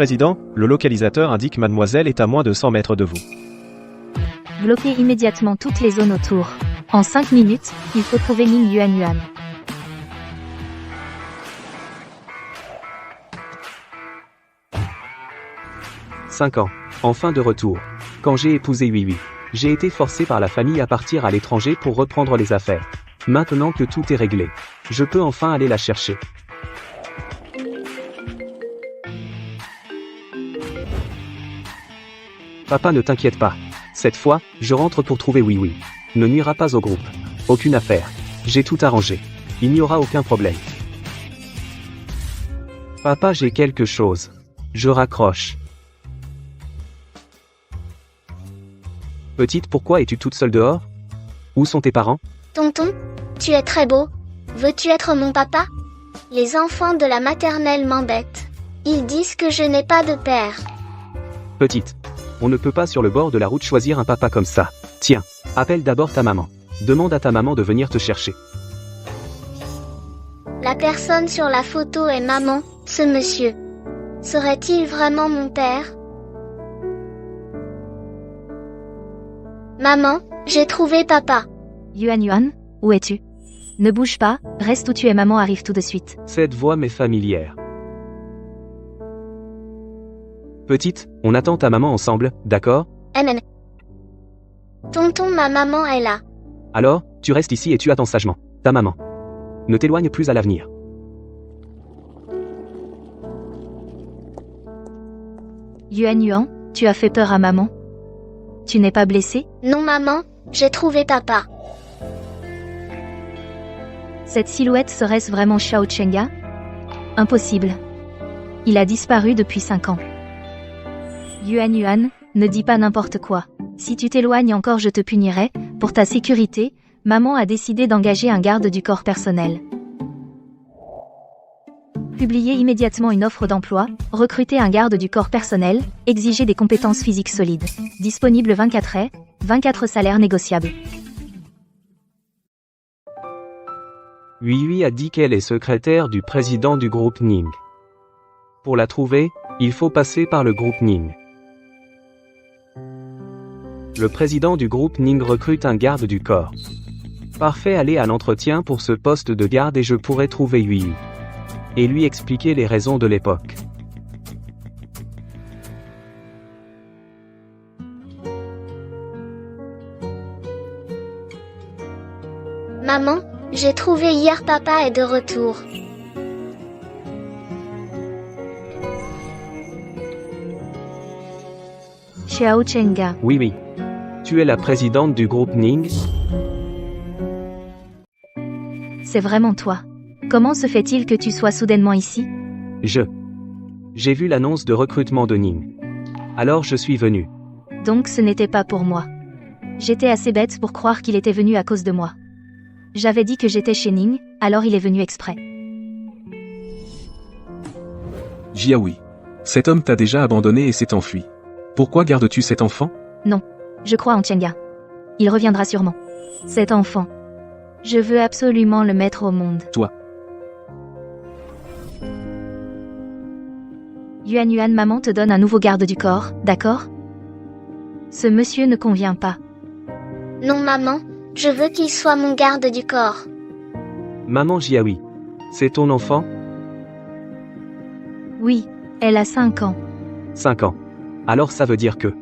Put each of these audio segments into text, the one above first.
Vice-président, le localisateur indique Mademoiselle est à moins de 100 mètres de vous. Bloquez immédiatement toutes les zones autour. En 5 minutes, il faut trouver Ning Yuanyuan. « 5 ans. Enfin de retour. Quand j'ai épousé Yui, j'ai été forcé par la famille à partir à l'étranger pour reprendre les affaires. Maintenant que tout est réglé, je peux enfin aller la chercher. Papa, ne t'inquiète pas. Cette fois, je rentre pour trouver Yui. Ne nuira pas au groupe. Aucune affaire. J'ai tout arrangé. Il n'y aura aucun problème. Papa, j'ai quelque chose. Je raccroche. Petite, pourquoi es-tu toute seule dehors? Où sont tes parents? Tonton, tu es très beau. Veux-tu être mon papa? Les enfants de la maternelle m'embêtent. Ils disent que je n'ai pas de père. Petite, on ne peut pas sur le bord de la route choisir un papa comme ça. Tiens, appelle d'abord ta maman. Demande à ta maman de venir te chercher. La personne sur la photo est maman, ce monsieur. Serait-il vraiment mon père? Maman, j'ai trouvé papa. Yuanyuan, où es-tu? Ne bouge pas, reste où tu es, maman arrive tout de suite. Cette voix m'est familière. Petite, on attend ta maman ensemble, d'accord? Tonton, ma maman est là. Alors, tu restes ici et tu attends sagement. Ta maman. Ne t'éloigne plus à l'avenir. Yuanyuan, tu as fait peur à maman? Tu n'es pas blessé? Non maman, j'ai trouvé papa. Cette silhouette serait-ce vraiment Xiao Chenga? Impossible. Il a disparu depuis 5 ans. Yuanyuan, ne dis pas n'importe quoi. Si tu t'éloignes encore, je te punirai. Pour ta sécurité, maman a décidé d'engager un garde du corps personnel. Publiez immédiatement une offre d'emploi, recrutez un garde du corps personnel, exigez des compétences physiques solides. Disponible 24 heures, 24 salaires négociables. Yui a dit qu'elle est secrétaire du président du groupe Ning. Pour la trouver, il faut passer par le groupe Ning. Le président du groupe Ning recrute un garde du corps. Parfait, allez à l'entretien pour ce poste de garde et je pourrai trouver Yui. Et lui expliquer les raisons de l'époque. Maman, j'ai trouvé hier, papa est de retour. Xiao Chenga. Oui. Tu es la présidente du groupe Ning? C'est vraiment toi. Comment se fait-il que tu sois soudainement ici? J'ai vu l'annonce de recrutement de Ning. Alors je suis venu. Donc ce n'était pas pour moi. J'étais assez bête pour croire qu'il était venu à cause de moi. J'avais dit que j'étais chez Ning, alors il est venu exprès. Jiaoui. Cet homme t'a déjà abandonné et s'est enfui. Pourquoi gardes-tu cet enfant? Non. Je crois en Chenga. Il reviendra sûrement. Cet enfant. Je veux absolument le mettre au monde. Toi. Yuanyuan, maman te donne un nouveau garde du corps, d'accord? Ce monsieur ne convient pas. Non maman, je veux qu'il soit mon garde du corps. Maman Jiaoui. C'est ton enfant? Oui, elle a 5 ans. 5 ans. Alors ça veut dire que...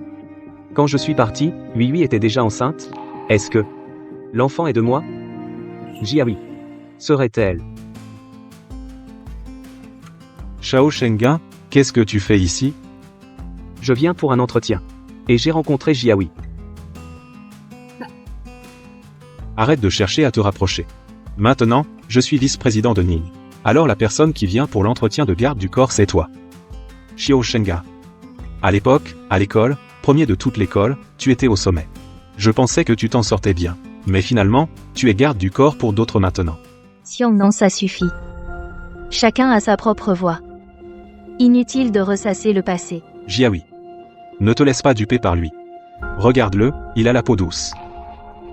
Quand je suis parti, Yui était déjà enceinte? Est-ce que... L'enfant est de moi? Jiaoui. Serait-elle? Xiao Chenga, qu'est-ce que tu fais ici? Je viens pour un entretien. Et j'ai rencontré Jiaoui. Arrête de chercher à te rapprocher. Maintenant, je suis vice-président de Ning. Alors la personne qui vient pour l'entretien de garde du corps, c'est toi. Xiao Chenga. À l'époque, à l'école, premier de toute l'école, tu étais au sommet. Je pensais que tu t'en sortais bien. Mais finalement, tu es garde du corps pour d'autres maintenant. Xiong, non, ça suffit. Chacun a sa propre voix. Inutile de ressasser le passé. Jiaoui. Ne te laisse pas duper par lui. Regarde-le, il a la peau douce.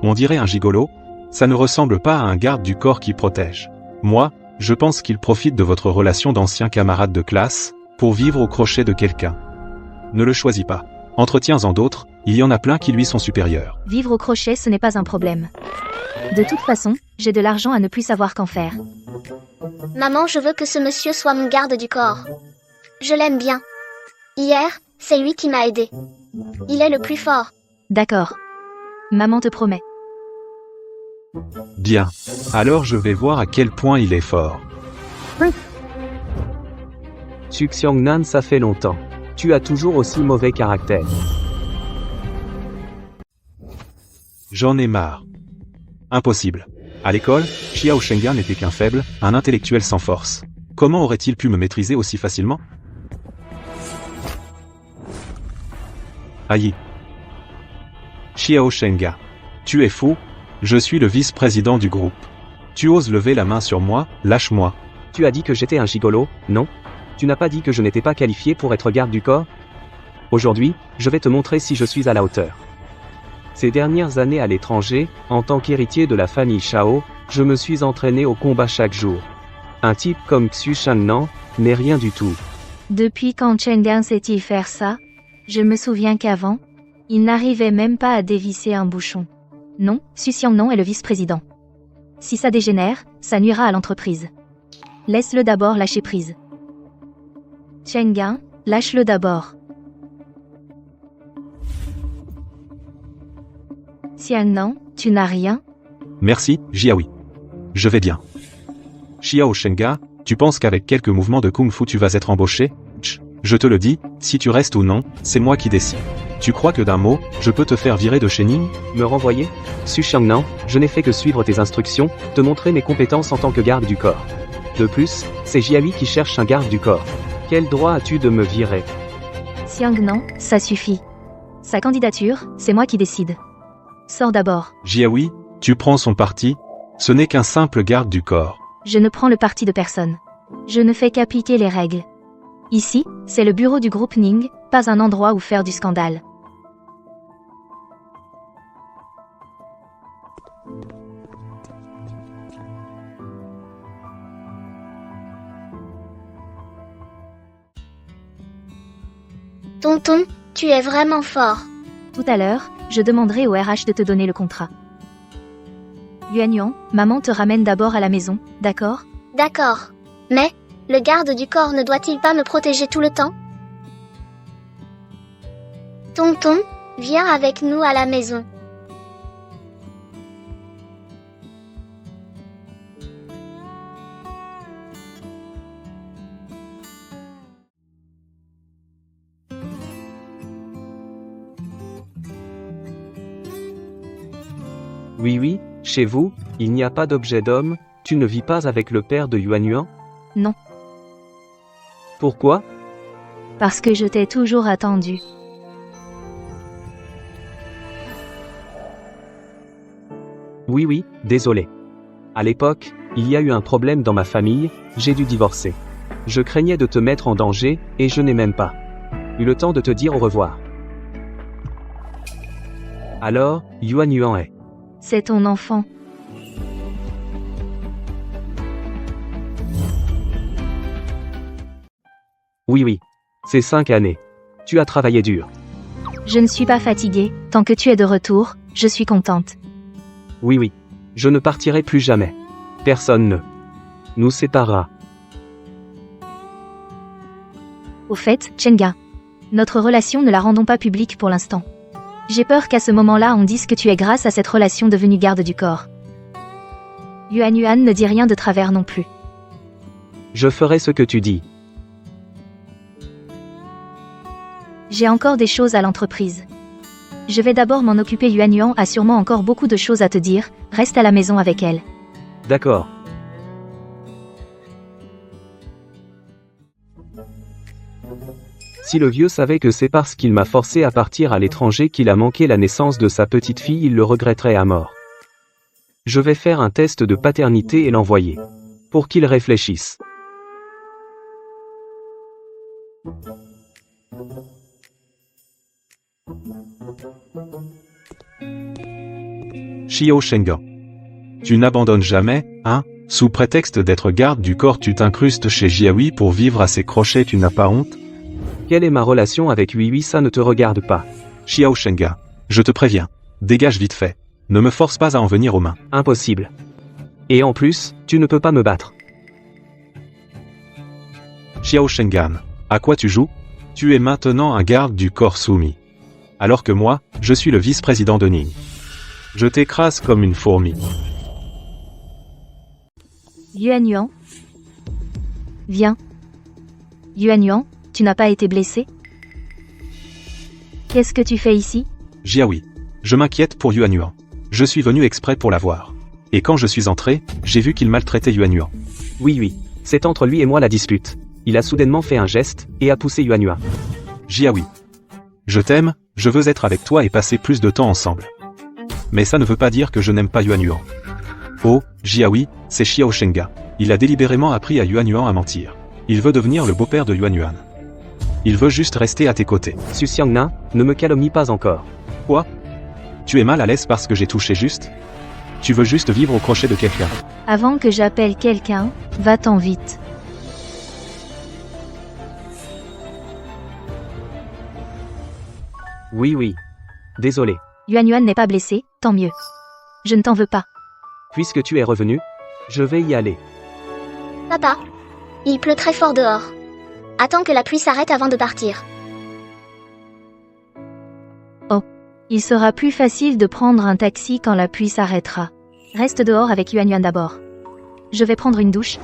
On dirait un gigolo. Ça ne ressemble pas à un garde du corps qui protège. Moi, je pense qu'il profite de votre relation d'ancien camarade de classe, pour vivre au crochet de quelqu'un. Ne le choisis pas. Entretiens-en d'autres, il y en a plein qui lui sont supérieurs. Vivre au crochet, ce n'est pas un problème. De toute façon, j'ai de l'argent à ne plus savoir qu'en faire. Maman, je veux que ce monsieur soit mon garde du corps. Je l'aime bien. Hier, c'est lui qui m'a aidé. Il est le plus fort. D'accord. Maman te promet. Bien. Alors je vais voir à quel point il est fort. Su Xiangnan, ça fait longtemps. Tu as toujours aussi mauvais caractère. J'en ai marre. Impossible. À l'école, Xiao Shenga n'était qu'un faible, un intellectuel sans force. Comment aurait-il pu me maîtriser aussi facilement? Aïe. Xiao Shenga. Tu es fou? Je suis le vice-président du groupe. Tu oses lever la main sur moi? Lâche-moi. Tu as dit que j'étais un gigolo, non? Tu n'as pas dit que je n'étais pas qualifié pour être garde du corps? Aujourd'hui, je vais te montrer si je suis à la hauteur. Ces dernières années à l'étranger, en tant qu'héritier de la famille Shao, je me suis entraîné au combat chaque jour. Un type comme Xu Shangnan n'est rien du tout. Depuis quand Cheng'an sait-il faire ça? Je me souviens qu'avant, il n'arrivait même pas à dévisser un bouchon. Non, Su Xiangnan est le vice-président. Si ça dégénère, ça nuira à l'entreprise. Laisse-le d'abord lâcher prise. Cheng'an, lâche-le d'abord. Xiangnan, tu n'as rien? Merci, Jiaoui. Je vais bien. Xiao Shenga, tu penses qu'avec quelques mouvements de Kung Fu tu vas être embauché? Je te le dis, si tu restes ou non, c'est moi qui décide. Tu crois que d'un mot, je peux te faire virer de chez Ning? Me renvoyer? Su Xiangnan, je n'ai fait que suivre tes instructions, te montrer mes compétences en tant que garde du corps. De plus, c'est Jiaoui qui cherche un garde du corps. Quel droit as-tu de me virer? Xiangnan, ça suffit. Sa candidature, c'est moi qui décide. Sors d'abord. Jiaoui, tu prends son parti? Ce n'est qu'un simple garde du corps. Je ne prends le parti de personne. Je ne fais qu'appliquer les règles. Ici, c'est le bureau du groupe Ning, pas un endroit où faire du scandale. Tonton, tu es vraiment fort. Tout à l'heure, je demanderai au RH de te donner le contrat. Yuan Yuan, maman te ramène d'abord à la maison, d'accord? D'accord. Mais, le garde du corps ne doit-il pas me protéger tout le temps? Tonton, viens avec nous à la maison. Oui, chez vous, il n'y a pas d'objet d'homme, tu ne vis pas avec le père de Yuan Yuan? Non. Pourquoi? Parce que je t'ai toujours attendu. Oui, désolé. À l'époque, il y a eu un problème dans ma famille, j'ai dû divorcer. Je craignais de te mettre en danger, et je n'ai même pas eu le temps de te dire au revoir. Alors, Yuan Yuan est... C'est ton enfant. Oui. C'est 5 années. Tu as travaillé dur. Je ne suis pas fatiguée, tant que tu es de retour, je suis contente. Oui. Je ne partirai plus jamais. Personne ne nous séparera. Au fait, Chenga, notre relation ne la rendons pas publique pour l'instant. J'ai peur qu'à ce moment-là on dise que tu es grâce à cette relation devenue garde du corps. Yuan Yuan ne dit rien de travers non plus. Je ferai ce que tu dis. J'ai encore des choses à l'entreprise. Je vais d'abord m'en occuper. Yuan Yuan a sûrement encore beaucoup de choses à te dire, reste à la maison avec elle. D'accord. Si le vieux savait que c'est parce qu'il m'a forcé à partir à l'étranger qu'il a manqué la naissance de sa petite fille, il le regretterait à mort. Je vais faire un test de paternité et l'envoyer. Pour qu'il réfléchisse. Xiao Shenga. Tu n'abandonnes jamais, hein? Sous prétexte d'être garde du corps, tu t'incrustes chez Jiaoui pour vivre à ses crochets, tu n'as pas honte? Quelle est ma relation avec Oui, ça ne te regarde pas. Xiao Shenga, je te préviens. Dégage vite fait. Ne me force pas à en venir aux mains. Impossible. Et en plus, tu ne peux pas me battre. Xiao Shengan, à quoi tu joues? Tu es maintenant un garde du corps soumis. Alors que moi, je suis le vice-président de Ning. Je t'écrase comme une fourmi. Yuan Yuan. Viens. Yuan Yuan, tu n'as pas été blessé? Qu'est-ce que tu fais ici? Jiaoui. Je m'inquiète pour Yuan Yuan. Je suis venu exprès pour la voir. Et quand je suis entré, j'ai vu qu'il maltraitait Yuan Yuan. Oui, c'est entre lui et moi la dispute. Il a soudainement fait un geste, et a poussé Yuan Yuan. Jiaoui. Je t'aime, je veux être avec toi et passer plus de temps ensemble. Mais ça ne veut pas dire que je n'aime pas Yuan Yuan. Oh, Jiaoui, c'est Xiao Shenga. Il a délibérément appris à Yuan Yuan à mentir. Il veut devenir le beau-père de Yuan Yuan. Il veut juste rester à tes côtés. Su Xiangna, ne me calomnie pas encore. Quoi? Tu es mal à l'aise parce que j'ai touché juste? Tu veux juste vivre au crochet de quelqu'un? Avant que j'appelle quelqu'un, va-t'en vite. Oui. Désolé. Yuan Yuan n'est pas blessé, tant mieux. Je ne t'en veux pas. Puisque tu es revenu, je vais y aller. Papa, il pleut très fort dehors. Attends que la pluie s'arrête avant de partir. Il sera plus facile de prendre un taxi quand la pluie s'arrêtera. Reste dehors avec Yuan Yuan d'abord. Je vais prendre une douche.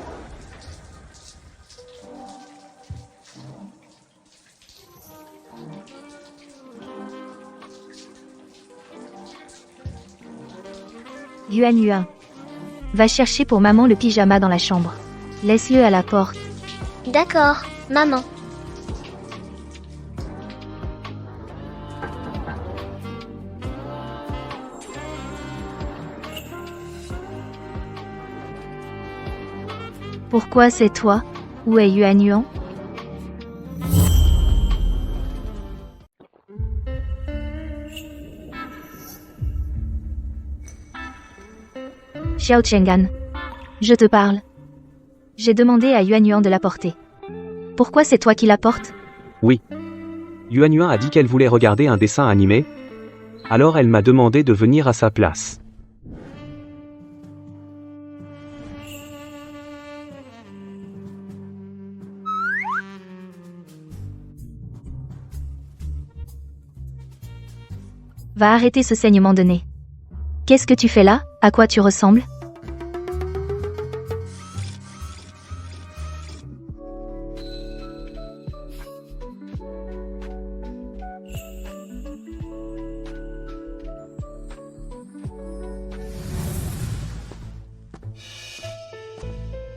Yuan Yuan. Va chercher pour maman le pyjama dans la chambre. Laisse-le à la porte. D'accord, maman. Pourquoi c'est toi? Où est Yuan Yuan? Xiao Chengan. Je te parle. J'ai demandé à Yuan Yuan de la porter. Pourquoi c'est toi qui la portes? Yuan Yuan a dit qu'elle voulait regarder un dessin animé. Alors elle m'a demandé de venir à sa place. Va arrêter ce saignement de nez. Qu'est-ce que tu fais là? À quoi tu ressembles?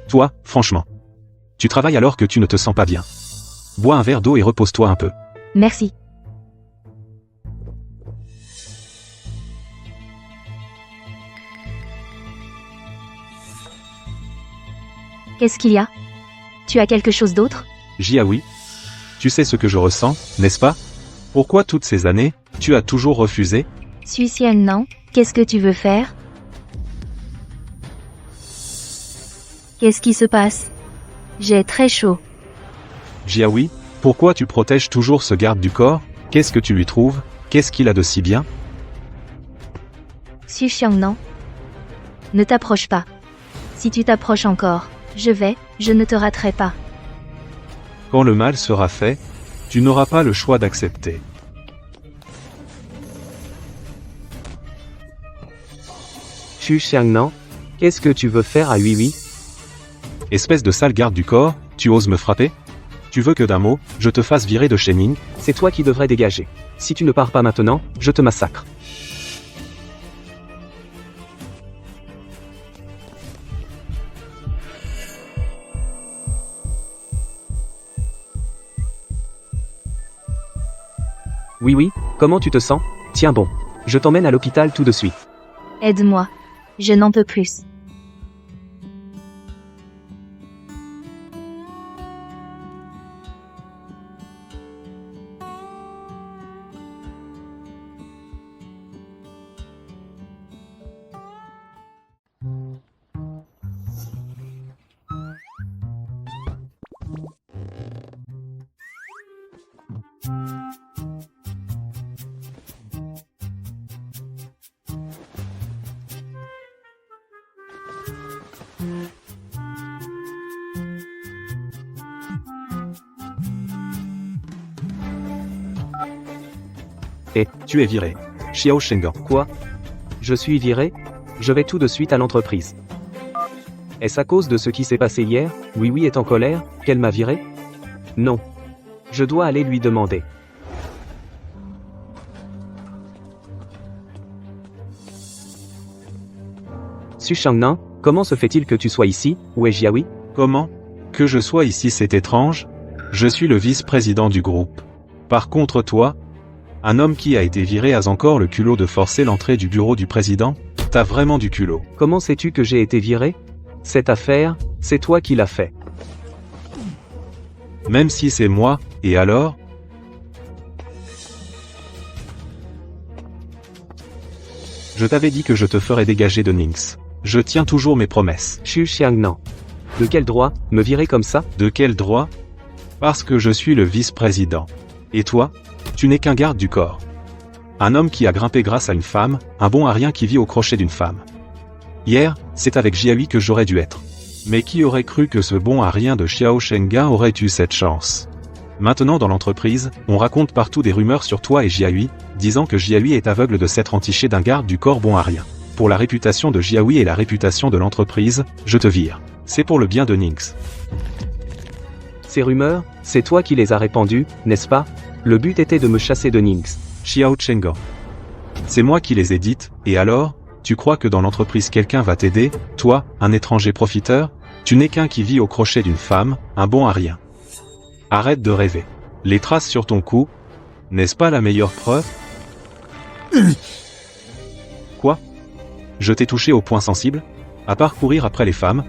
Toi, franchement. Tu travailles alors que tu ne te sens pas bien. Bois un verre d'eau et repose-toi un peu. Merci. Qu'est-ce qu'il y a? Tu as quelque chose d'autre? Jiaoui. Tu sais ce que je ressens, n'est-ce pas? Pourquoi toutes ces années, tu as toujours refusé? Suicienne, non. Qu'est-ce que tu veux faire? Qu'est-ce qui se passe? J'ai très chaud. Jiaoui, pourquoi tu protèges toujours ce garde du corps? Qu'est-ce que tu lui trouves? Qu'est-ce qu'il a de si bien? Xu Xiang, non. Ne t'approche pas. Si tu t'approches encore, je ne te raterai pas. Quand le mal sera fait, tu n'auras pas le choix d'accepter. Xu Xiangnan, qu'est-ce que tu veux faire à Oui? Espèce de sale garde du corps, tu oses me frapper? Tu veux que d'un mot, je te fasse virer de chez Ning? C'est toi qui devrais dégager. Si tu ne pars pas maintenant, je te massacre. Oui, comment tu te sens? Tiens bon. Je t'emmène à l'hôpital tout de suite. Aide-moi. Je n'en peux plus. Et, Tu es viré. Xiao Shengan. quoi? Je suis viré? Je vais tout de suite à l'entreprise. Est-ce à cause de ce qui s'est passé hier? Oui est en colère, qu'elle m'a viré? Non. Je dois aller lui demander. Su Shangnan, comment se fait-il que tu sois ici? Où est Jiahui? Comment? Que je sois ici, c'est étrange. Je suis le vice-président du groupe. Par contre toi, un homme qui a été viré a encore le culot de forcer l'entrée du bureau du président? T'as vraiment du culot. Comment sais-tu que j'ai été viré? Cette affaire, c'est toi qui l'as fait. Même si c'est moi, et alors? Je t'avais dit que je te ferais dégager de Ningx. Je tiens toujours mes promesses. Xu Xiangnan. De quel droit, me virer comme ça? De quel droit? Parce que je suis le vice-président. Et toi? Tu n'es qu'un garde du corps. Un homme qui a grimpé grâce à une femme, un bon à rien qui vit au crochet d'une femme. Hier, c'est avec Jiahui que j'aurais dû être. Mais qui aurait cru que ce bon à rien de Xiao Shenga aurait eu cette chance? Maintenant dans l'entreprise, on raconte partout des rumeurs sur toi et Jiahui, disant que Jiahui est aveugle de s'être entiché d'un garde du corps bon à rien. Pour la réputation de Jiahui et la réputation de l'entreprise, je te vire. C'est pour le bien de Ningx. Ces rumeurs, c'est toi qui les as répandues, n'est-ce pas? Le but était de me chasser de Ningx. Xiao Chengan. C'est moi qui les ai dites, et alors? Tu crois que dans l'entreprise quelqu'un va t'aider, toi, un étranger profiteur? Tu n'es qu'un qui vit au crochet d'une femme, un bon à rien. Arrête de rêver. Les traces sur ton cou, n'est-ce pas la meilleure preuve? Quoi? Je t'ai touché au point sensible? À part courir après les femmes?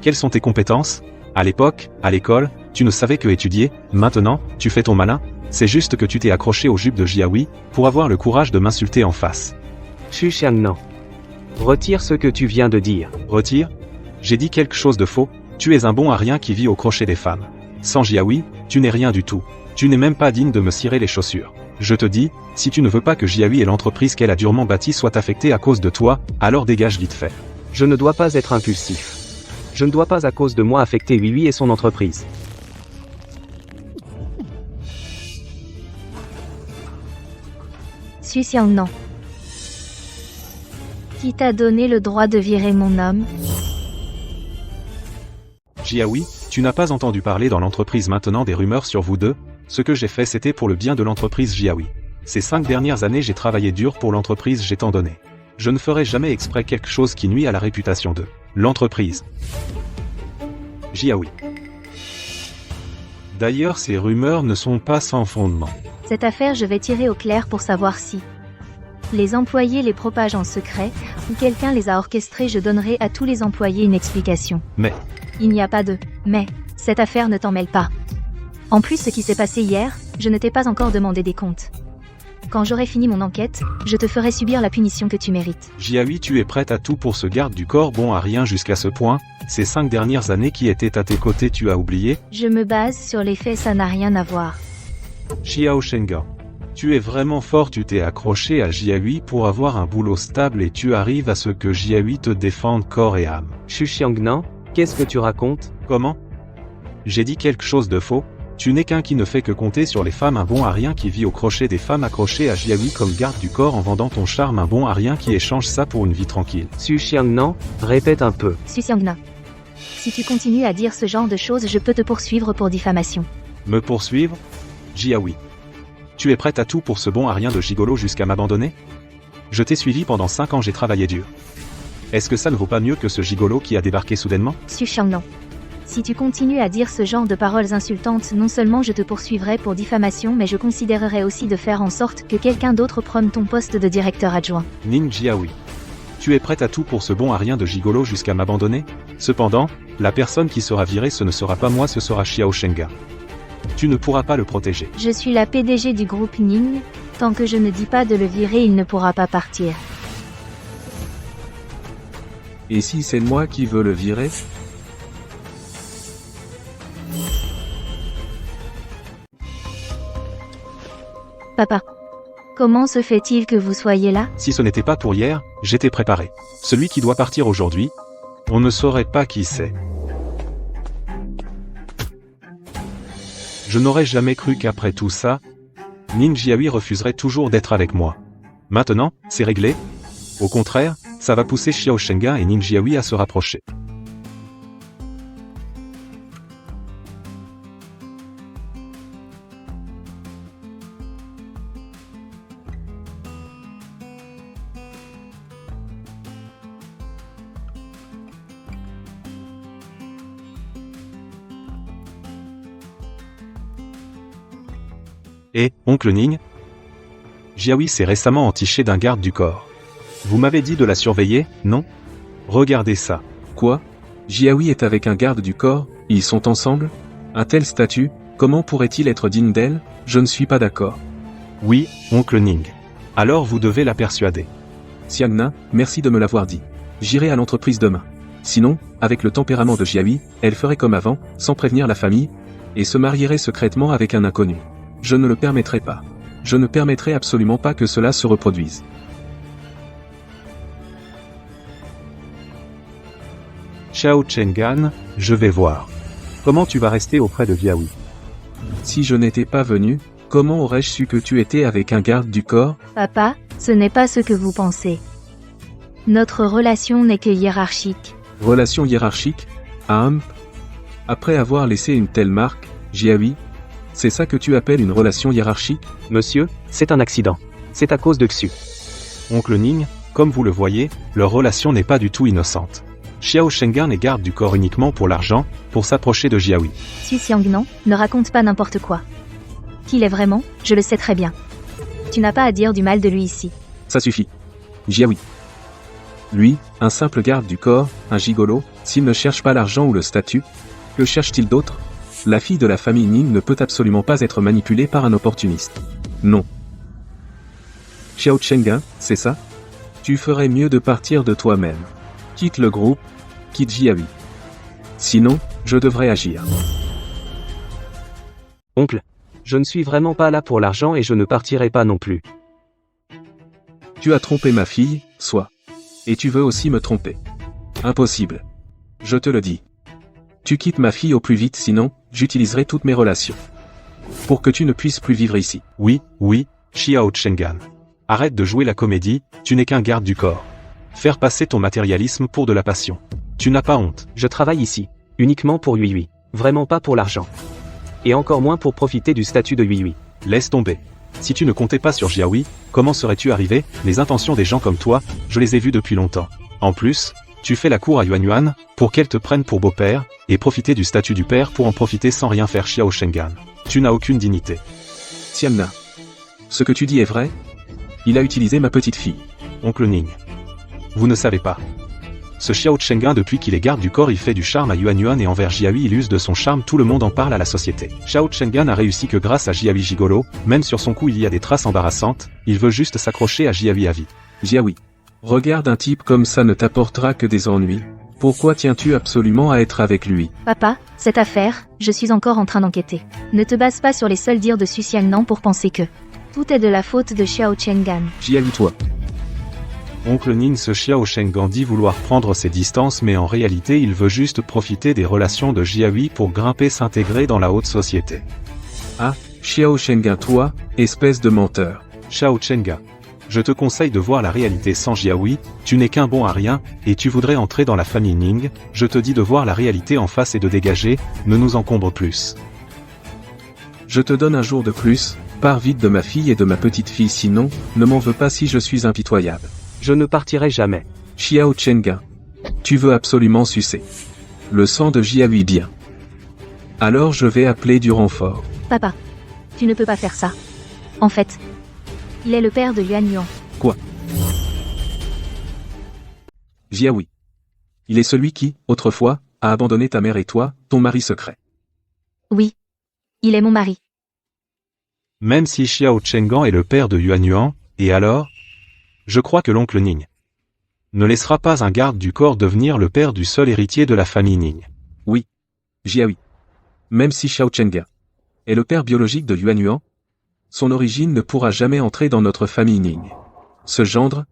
Quelles sont tes compétences? À l'époque, à l'école, tu ne savais que étudier, maintenant, tu fais ton malin? C'est juste que tu t'es accroché aux jupes de Jiahui, pour avoir le courage de m'insulter en face. Xu Xiangnan. Retire ce que tu viens de dire. Retire? J'ai dit quelque chose de faux, tu es un bon à rien qui vit au crochet des femmes. Sans Jiahui, tu n'es rien du tout. Tu n'es même pas digne de me cirer les chaussures. Je te dis, si tu ne veux pas que Jiahui et l'entreprise qu'elle a durement bâtie soient affectées à cause de toi, alors dégage vite fait. Je ne dois pas être impulsif. Je ne dois pas à cause de moi affecter Lui et son entreprise. Su Xiangnan. Qui t'a donné le droit de virer mon homme? Jiahui, tu n'as pas entendu parler dans l'entreprise maintenant des rumeurs sur vous deux? Ce que j'ai fait c'était pour le bien de l'entreprise Jiahui. Ces 5 dernières années j'ai travaillé dur pour l'entreprise, j'ai tant donné. Je ne ferai jamais exprès quelque chose qui nuit à la réputation de l'entreprise. Jiahui. D'ailleurs ces rumeurs ne sont pas sans fondement. Cette affaire je vais tirer au clair pour savoir si les employés les propagent en secret, ou quelqu'un les a orchestrés. Je donnerai à tous les employés une explication. Mais Il n'y a pas de « mais ». Cette affaire ne t'en mêle pas. En plus ce qui s'est passé hier, je ne t'ai pas encore demandé des comptes. Quand j'aurai fini mon enquête, je te ferai subir la punition que tu mérites. Jiahui, tu es prête à tout pour ce garde du corps bon à rien jusqu'à ce point? Ces 5 dernières années qui étaient à tes côtés tu as oublié? Je me base sur les faits, ça n'a rien à voir. Xiao Shenga. Tu es vraiment fort, tu t'es accroché à Jiahui pour avoir un boulot stable et tu arrives à ce que Jiahui te défende corps et âme. Xu Xiangnan, qu'est-ce que tu racontes? Comment? J'ai dit quelque chose de faux? Tu n'es qu'un qui ne fait que compter sur les femmes, un bon à rien qui vit au crochet des femmes, accroché à Jiahui comme garde du corps en vendant ton charme, un bon à rien qui échange ça pour une vie tranquille. Xu Xiangnan, répète un peu. Su Xiangnan. Si tu continues à dire ce genre de choses, je peux te poursuivre pour diffamation. Me poursuivre? Jiahui. Tu es prête à tout pour ce bon à rien de gigolo jusqu'à m'abandonner? Je t'ai suivi pendant 5 ans, j'ai travaillé dur. Est-ce que ça ne vaut pas mieux que ce gigolo qui a débarqué soudainement? Su Xiangnan. Si tu continues à dire ce genre de paroles insultantes, non seulement je te poursuivrai pour diffamation, mais je considérerai aussi de faire en sorte que quelqu'un d'autre prenne ton poste de directeur adjoint. Ning Jiahui. Tu es prête à tout pour ce bon à rien de gigolo jusqu'à m'abandonner? Cependant, la personne qui sera virée ce ne sera pas moi, ce sera Xiao Shenga. Tu ne pourras pas le protéger. Je suis la PDG du groupe Ning, tant que je ne dis pas de le virer, il ne pourra pas partir. Et si c'est moi qui veux le virer? Papa. Comment se fait-il que vous soyez là? Si ce n'était pas pour hier, j'étais préparé. Celui qui doit partir aujourd'hui, on ne saurait pas qui c'est. Je n'aurais jamais cru qu'après tout ça, Ning Jiahui refuserait toujours d'être avec moi. Maintenant, c'est réglé. Au contraire, ça va pousser Xiao Shenga et Ning Jiahui à se rapprocher. Et, oncle Ning, Jiahui s'est récemment entiché d'un garde du corps. Vous m'avez dit de la surveiller, non? Regardez ça. Quoi? Jiahui est avec un garde du corps, ils sont ensemble? Un tel statut, comment pourrait-il être digne d'elle? Je ne suis pas d'accord. Oui, oncle Ning. Alors vous devez la persuader. Xiangna, merci de me l'avoir dit. J'irai à l'entreprise demain. Sinon, avec le tempérament de Jiahui, elle ferait comme avant, sans prévenir la famille, et se marierait secrètement avec un inconnu. Je ne le permettrai pas. Je ne permettrai absolument pas que cela se reproduise. Xiao Chengan, je vais voir. Comment tu vas rester auprès de Jiahui? Si je n'étais pas venu, comment aurais-je su que tu étais avec un garde du corps? Papa, ce n'est pas ce que vous pensez. Notre relation n'est que hiérarchique. Relation hiérarchique? Après avoir laissé une telle marque, Jiahui, c'est ça que tu appelles une relation hiérarchique? Monsieur, c'est un accident. C'est à cause de Xu. Oncle Ning, comme vous le voyez, leur relation n'est pas du tout innocente. Xiao Shengan est garde du corps uniquement pour l'argent, pour s'approcher de Jiahui. Xu Xiangnan, ne raconte pas n'importe quoi. Qu'il est vraiment, je le sais très bien. Tu n'as pas à dire du mal de lui ici. Ça suffit. Jiahui. Lui, un simple garde du corps, un gigolo, s'il ne cherche pas l'argent ou le statut, que cherche-t-il d'autre? La fille de la famille Ning ne peut absolument pas être manipulée par un opportuniste. Non. Xiao Chengan, c'est ça? Tu ferais mieux de partir de toi-même. Quitte le groupe, quitte Jiahui. Sinon, je devrais agir. Oncle, je ne suis vraiment pas là pour l'argent et je ne partirai pas non plus. Tu as trompé ma fille, soit. Et tu veux aussi me tromper. Impossible. Je te le dis. Tu quittes ma fille au plus vite, sinon, j'utiliserai toutes mes relations. Pour que tu ne puisses plus vivre ici. Oui, Xiao Chengan. Arrête de jouer la comédie, tu n'es qu'un garde du corps. Faire passer ton matérialisme pour de la passion. Tu n'as pas honte. Je travaille ici, uniquement pour Yuiui. Vraiment pas pour l'argent. Et encore moins pour profiter du statut de Yuiui. Laisse tomber. Si tu ne comptais pas sur Jiahui, comment serais-tu arrivé? Les intentions des gens comme toi, je les ai vues depuis longtemps. En plus, tu fais la cour à Yuan Yuan, pour qu'elle te prenne pour beau-père, et profiter du statut du père pour en profiter sans rien faire. Xiao Shengan. Tu n'as aucune dignité. Xiangna. Ce que tu dis est vrai? Il a utilisé ma petite fille. Oncle Ning. Vous ne savez pas. Ce Xiao Chengan, depuis qu'il est garde du corps, il fait du charme à Yuan Yuan et envers Jiahui il use de son charme, tout le monde en parle à la société. Xiao Chengan a réussi que grâce à Jiahui gigolo, même sur son cou il y a des traces embarrassantes, il veut juste s'accrocher à Jiahui à vie. Jiahui. Regarde, un type comme ça ne t'apportera que des ennuis. Pourquoi tiens-tu absolument à être avec lui? Papa, cette affaire, je suis encore en train d'enquêter. Ne te base pas sur les seuls dires de Xu Xiangnan pour penser que tout est de la faute de Xiao Chengan. Jiahui, toi. Oncle Ning, ce Xiao Shengan dit vouloir prendre ses distances, mais en réalité il veut juste profiter des relations de Jiahui pour grimper, s'intégrer dans la haute société. Ah, Xiao Shengan, toi, espèce de menteur. Xiao Chenga. Je te conseille de voir la réalité sans Jiahui, tu n'es qu'un bon à rien, et tu voudrais entrer dans la famille Ning, je te dis de voir la réalité en face et de dégager, ne nous encombre plus. Je te donne un jour de plus, pars vite de ma fille et de ma petite fille, sinon, ne m'en veux pas si je suis impitoyable. Je ne partirai jamais. Xiao Chengan. Tu veux absolument sucer le sang de Jiahui, bien. Alors je vais appeler du renfort. Papa, tu ne peux pas faire ça. En fait, il est le père de Yuan Yuan. Quoi? Jiahui. Il est celui qui, autrefois, a abandonné ta mère et toi, ton mari secret. Oui. Il est mon mari. Même si Xiao Chengan est le père de Yuan Yuan, et alors? Je crois que l'oncle Ning ne laissera pas un garde du corps devenir le père du seul héritier de la famille Ning. Oui. Jiahui. Même si Xiao Chenga est le père biologique de Yuan Yuan, Son origine ne pourra jamais entrer dans notre famille Ning. Ce gendre,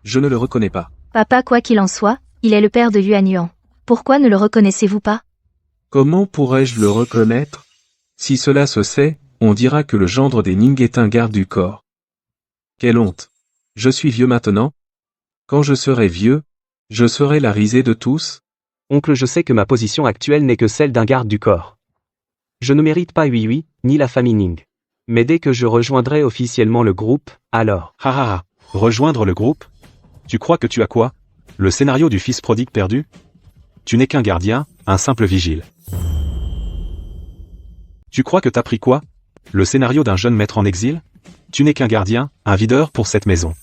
je ne le reconnais pas. Papa, quoi qu'il en soit, il est le père de Yuan Yuan. Pourquoi ne le reconnaissez-vous pas? Comment pourrais-je le reconnaître? Si cela se sait, on dira que le gendre des Ning est un garde du corps. Quelle honte! Je suis vieux maintenant. Quand je serai vieux, je serai la risée de tous. Oncle, je sais que ma position actuelle n'est que celle d'un garde du corps. Je ne mérite pas Yui, ni la famille Ning. Mais dès que je rejoindrai officiellement le groupe, alors... Ha ha ha. Rejoindre le groupe? Tu crois que tu as quoi? Le scénario du fils prodigue perdu? Tu n'es qu'un gardien, un simple vigile. Tu crois que t'as pris quoi? Le scénario d'un jeune maître en exil? Tu n'es qu'un gardien, un videur pour cette maison.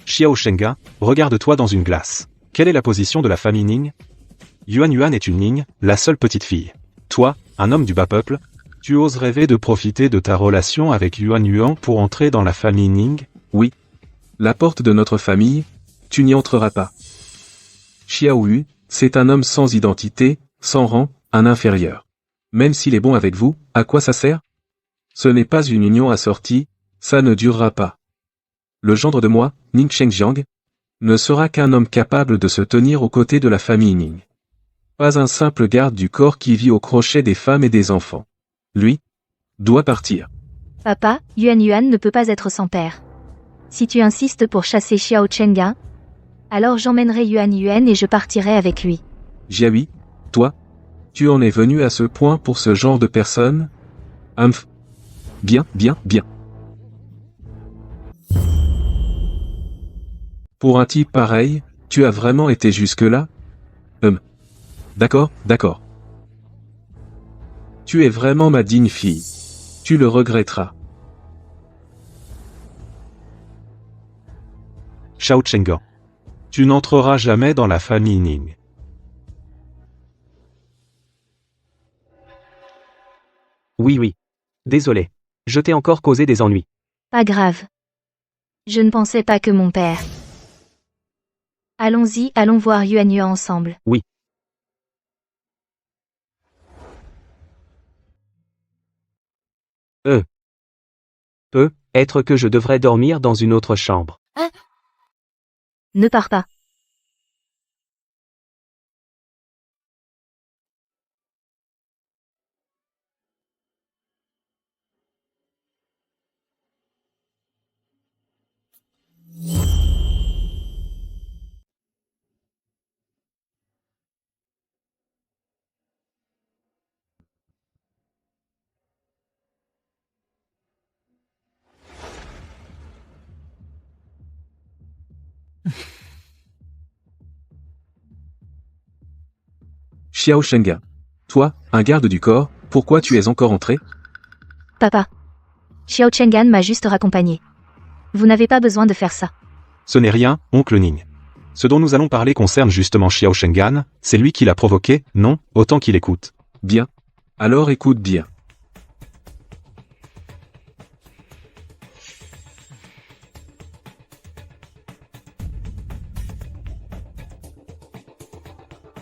Xiao Shenga, regarde-toi dans une glace. Quelle est la position de la famille Ning? Yuan Yuan est une Ning, la seule petite fille. Toi, un homme du bas peuple, tu oses rêver de profiter de ta relation avec Yuan Yuan pour entrer dans la famille Ning? Oui. La porte de notre famille, tu n'y entreras pas. Xiao Yu, c'est un homme sans identité, sans rang, un inférieur. Même s'il est bon avec vous, à quoi ça sert? Ce n'est pas une union assortie, ça ne durera pas. Le gendre de moi, Ning Shengjiang, ne sera qu'un homme capable de se tenir aux côtés de la famille Ning. Pas un simple garde du corps qui vit au crochet des femmes et des enfants. Lui, doit partir. Papa, Yuan Yuan ne peut pas être sans père. Si tu insistes pour chasser Xiao Chenga, alors j'emmènerai Yuan Yuan et je partirai avec lui. Jiahui, toi, tu en es venu à ce point pour ce genre de personne? Humph. Bien, bien, bien. Pour un type pareil, tu as vraiment été jusque-là? D'accord, d'accord. Tu es vraiment ma digne fille. Tu le regretteras. Xiao Chengan. Tu n'entreras jamais dans la famille Ning. Oui. Désolé. Je t'ai encore causé des ennuis. Pas grave. Je ne pensais pas que mon père. Allons-y, allons voir Yuan Yuan ensemble. Oui. Peut-être que je devrais dormir dans une autre chambre. Ne pars pas. Xiao Shenga. Toi, un garde du corps, pourquoi tu es encore entré? Papa. Xiao Chengan m'a juste raccompagné. Vous n'avez pas besoin de faire ça. Ce n'est rien, oncle Ning. Ce dont nous allons parler concerne justement Xiao Shengan, c'est lui qui l'a provoqué, non, autant qu'il écoute. Bien. Alors écoute bien.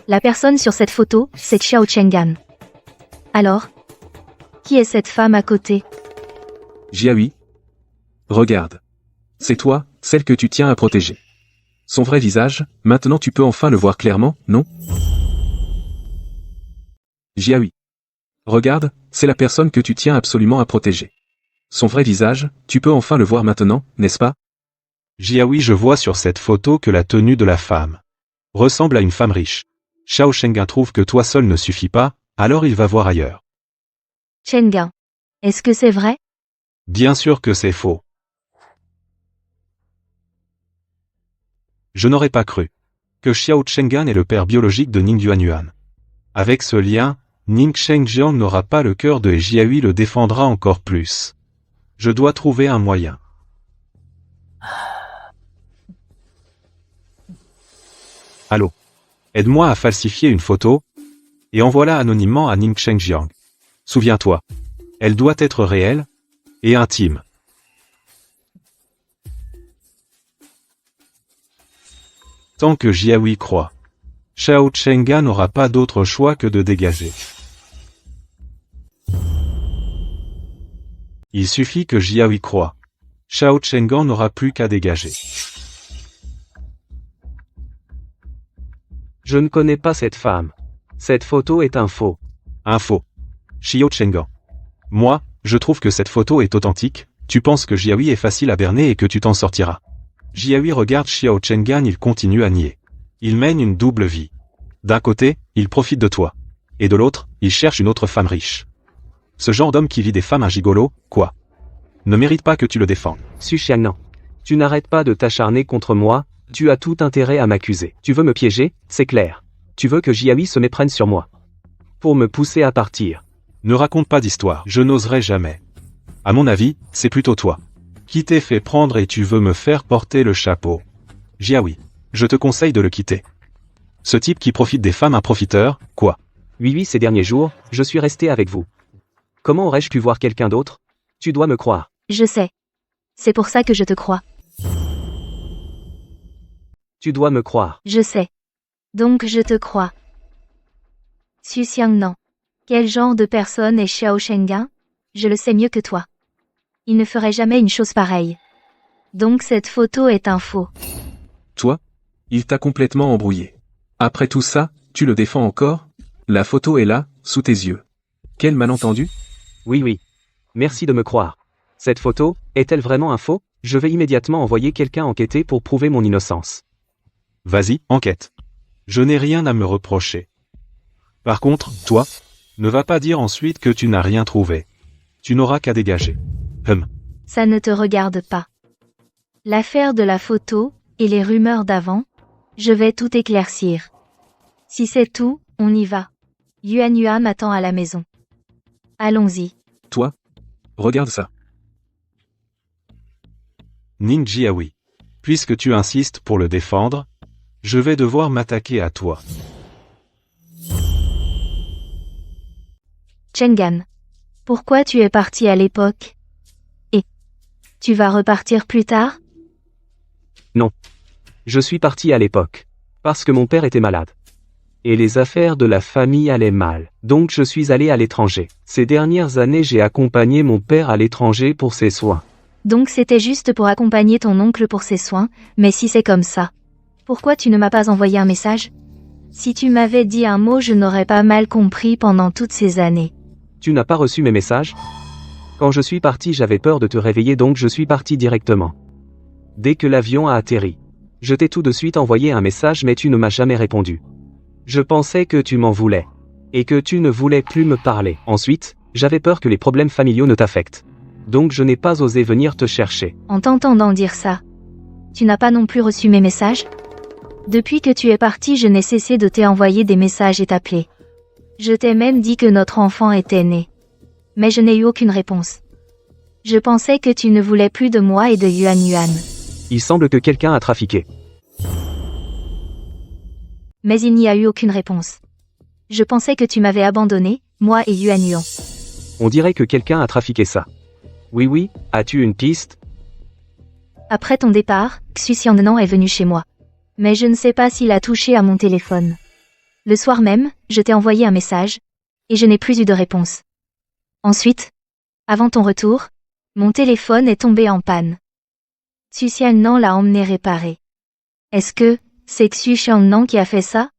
La personne sur cette photo, c'est Xiao Chengan. Alors? Qui est cette femme à côté? Jiahui. Regarde. C'est toi, celle que tu tiens à protéger. Son vrai visage, maintenant tu peux enfin le voir clairement, non? Jiahui. Regarde, c'est la personne que tu tiens absolument à protéger. Son vrai visage, tu peux enfin le voir maintenant, n'est-ce pas? Jiahui, je vois sur cette photo que la tenue de la femme ressemble à une femme riche. Xiao Shenga trouve que toi seul ne suffit pas, alors il va voir ailleurs. Chengan. Est-ce que c'est vrai? Bien sûr que c'est faux. Je n'aurais pas cru que Xiao Chengan est le père biologique de Ning Yuan Yuan. Avec ce lien, Ning Shengjiang n'aura pas le cœur de Jiahui le défendra encore plus. Je dois trouver un moyen. Allô? Aide-moi à falsifier une photo, et envoie-la anonymement à Ning Shengjiang. Souviens-toi, elle doit être réelle, et intime. Tant que Jiahui croit, Xiao Chenga n'aura pas d'autre choix que de dégager. Il suffit que Jiao y croie. Xiao Chenggan n'aura plus qu'à dégager. Je ne connais pas cette femme. Cette photo est un faux. Un faux. Xiao Chenggan. Moi, je trouve que cette photo est authentique. Tu penses que Jiaoui est facile à berner et que tu t'en sortiras. Jiaoui regarde Xiao Chenggan, il continue à nier. Il mène une double vie. D'un côté, il profite de toi. Et de l'autre, il cherche une autre femme riche. Ce genre d'homme qui vit des femmes un gigolo, quoi. Ne mérite pas que tu le défendes. Su Xiangnan. Tu n'arrêtes pas de t'acharner contre moi, tu as tout intérêt à m'accuser. Tu veux me piéger, c'est clair. Tu veux que Jiaoui se méprenne sur moi. Pour me pousser à partir. Ne raconte pas d'histoire, je n'oserais jamais. À mon avis, c'est plutôt toi. Qui t'es fait prendre et tu veux me faire porter le chapeau. Jiaoui, je te conseille de le quitter. Ce type qui profite des femmes, un profiteur, quoi. Oui, ces derniers jours, je suis resté avec vous. Comment aurais-je pu voir quelqu'un d'autre? Tu dois me croire. Je sais. C'est pour ça que je te crois. Tu dois me croire. Je sais. Donc je te crois. Su Xiangnan. Quel genre de personne est Xiao Chenggan? Je le sais mieux que toi. Il ne ferait jamais une chose pareille. Donc cette photo est un faux. Toi? Il t'a complètement embrouillé. Après tout ça, tu le défends encore? La photo est là, sous tes yeux. Quel malentendu? Oui. Merci de me croire. Cette photo, est-elle vraiment un faux? Je vais immédiatement envoyer quelqu'un enquêter pour prouver mon innocence. Vas-y, enquête. Je n'ai rien à me reprocher. Par contre, toi, ne va pas dire ensuite que tu n'as rien trouvé. Tu n'auras qu'à dégager. Ça ne te regarde pas. L'affaire de la photo, et les rumeurs d'avant, je vais tout éclaircir. Si c'est tout, on y va. Yuan m'attend à la maison. Allons-y. Toi? Regarde ça. Ning Jiaoui. Puisque tu insistes pour le défendre, je vais devoir m'attaquer à toi. Chenggan. Pourquoi tu es parti à l'époque? Et tu vas repartir plus tard? Non. Je suis parti à l'époque. Parce que mon père était malade. Et les affaires de la famille allaient mal. Donc je suis allé à l'étranger. Ces dernières années j'ai accompagné mon père à l'étranger pour ses soins. Donc c'était juste pour accompagner ton oncle pour ses soins, mais si c'est comme ça, pourquoi tu ne m'as pas envoyé un message? Si tu m'avais dit un mot, je n'aurais pas mal compris pendant toutes ces années. Tu n'as pas reçu mes messages? Quand je suis parti, j'avais peur de te réveiller, donc je suis parti directement. Dès que l'avion a atterri, je t'ai tout de suite envoyé un message, mais tu ne m'as jamais répondu. Je pensais que tu m'en voulais. Et que tu ne voulais plus me parler. Ensuite, j'avais peur que les problèmes familiaux ne t'affectent. Donc je n'ai pas osé venir te chercher. En t'entendant dire ça, tu n'as pas non plus reçu mes messages? Depuis que tu es parti, je n'ai cessé de t'envoyer des messages et t'appeler. Je t'ai même dit que notre enfant était né. Mais je n'ai eu aucune réponse. Je pensais que tu ne voulais plus de moi et de Yuan. Il semble que quelqu'un a trafiqué. Mais il n'y a eu aucune réponse. Je pensais que tu m'avais abandonné, moi et Yuan. On dirait que quelqu'un a trafiqué ça. Oui, as-tu une piste? Après ton départ, Xu Xiangnan est venu chez moi. Mais je ne sais pas s'il a touché à mon téléphone. Le soir même, je t'ai envoyé un message, et je n'ai plus eu de réponse. Ensuite, avant ton retour, mon téléphone est tombé en panne. Xu Xiangnan l'a emmené réparer. Est-ce que c'est Xu Xiangnan qui a fait ça?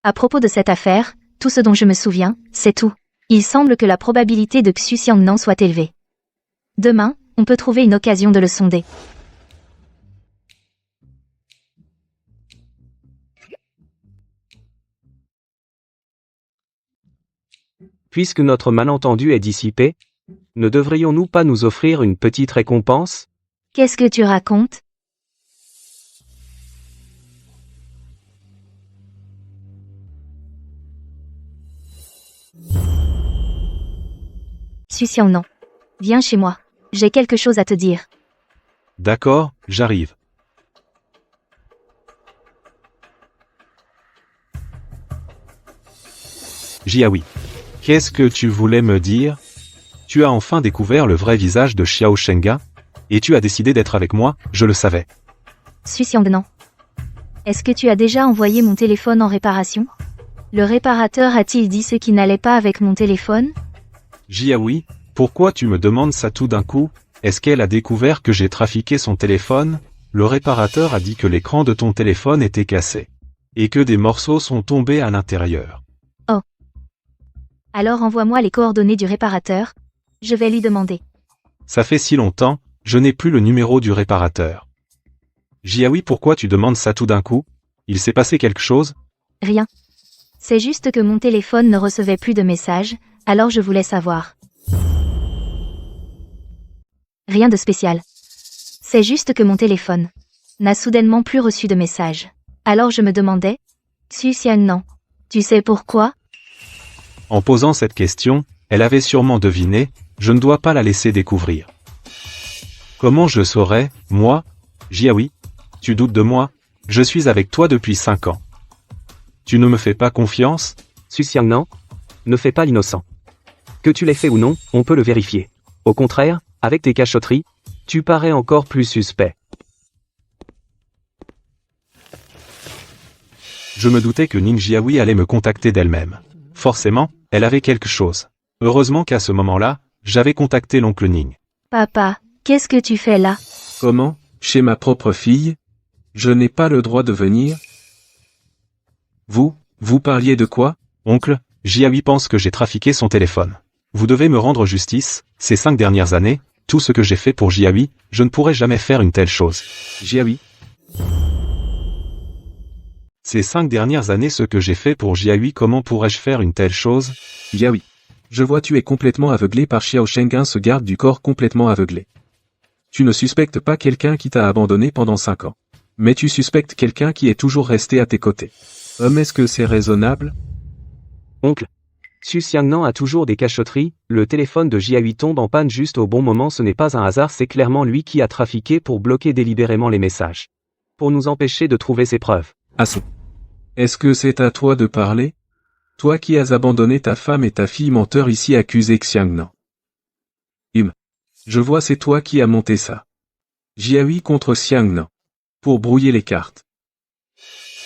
À propos de cette affaire, tout ce dont je me souviens, c'est tout. Il semble que la probabilité de Xu Xiangnan soit élevée. Demain, on peut trouver une occasion de le sonder. Puisque notre malentendu est dissipé, ne devrions-nous pas nous offrir une petite récompense? Qu'est-ce que tu racontes? Xu Xiangnan. Viens chez moi. J'ai quelque chose à te dire. D'accord, j'arrive. Jiaoui. Qu'est-ce que tu voulais me dire? Tu as enfin découvert le vrai visage de Xiao Chenggan? Et tu as décidé d'être avec moi, je le savais. Xu Xiangnan. Est-ce que tu as déjà envoyé mon téléphone en réparation? Le réparateur a-t-il dit ce qui n'allait pas avec mon téléphone? Jiaoui, Pourquoi tu me demandes ça tout d'un coup? Est-ce qu'elle a découvert que j'ai trafiqué son téléphone? Le réparateur a dit que l'écran de ton téléphone était cassé. Et que des morceaux sont tombés à l'intérieur. Alors envoie-moi les coordonnées du réparateur. Je vais lui demander. Ça fait si longtemps, je n'ai plus le numéro du réparateur. Jiaoui, pourquoi tu demandes ça tout d'un coup? Il s'est passé quelque chose? Rien. C'est juste que mon téléphone ne recevait plus de messages, alors je voulais savoir. Rien de spécial. C'est juste que mon téléphone n'a soudainement plus reçu de messages. Alors je me demandais, Xu Xiangnan, tu sais pourquoi? En posant cette question, elle avait sûrement deviné, je ne dois pas la laisser découvrir. Comment je saurais, moi? Jiaoui, tu doutes de moi? Je suis avec toi depuis 5 ans. Tu ne me fais pas confiance? Xu Xiangnan, ne fais pas l'innocent. Que tu l'aies fait ou non, on peut le vérifier. Au contraire, avec tes cachotteries, tu parais encore plus suspect. Je me doutais que Ning Jiaoui allait me contacter d'elle-même. Forcément, elle avait quelque chose. Heureusement qu'à ce moment-là, j'avais contacté l'oncle Ning. Papa, qu'est-ce que tu fais là? Comment? Chez ma propre fille? Je n'ai pas le droit de venir? Vous parliez de quoi? Oncle, Jiaoui pense que j'ai trafiqué son téléphone. Vous devez me rendre justice, ces 5 dernières années, tout ce que j'ai fait pour Jiaoui, je ne pourrais jamais faire une telle chose. Jiaoui, Ces 5 dernières années, ce que j'ai fait pour Jiaoui, comment pourrais-je faire une telle chose? Jiaoui. Je vois tu es complètement aveuglé par Xiao Shengan, ce garde du corps complètement aveuglé. Tu ne suspectes pas quelqu'un qui t'a abandonné pendant 5 ans. Mais tu suspectes quelqu'un qui est toujours resté à tes côtés. Est-ce que c'est raisonnable? oncle. Xu Xiangnan a toujours des cachotteries, le téléphone de Jiaoui tombe en panne juste au bon moment, ce n'est pas un hasard, c'est clairement lui qui a trafiqué pour bloquer délibérément les messages. Pour nous empêcher de trouver ses preuves. Assez. Est-ce que c'est à toi de parler? Toi qui as abandonné ta femme et ta fille, menteur ici accusé Xiangnan. Je vois c'est toi qui as monté ça. Jiaoui contre Xiangnan. Pour brouiller les cartes.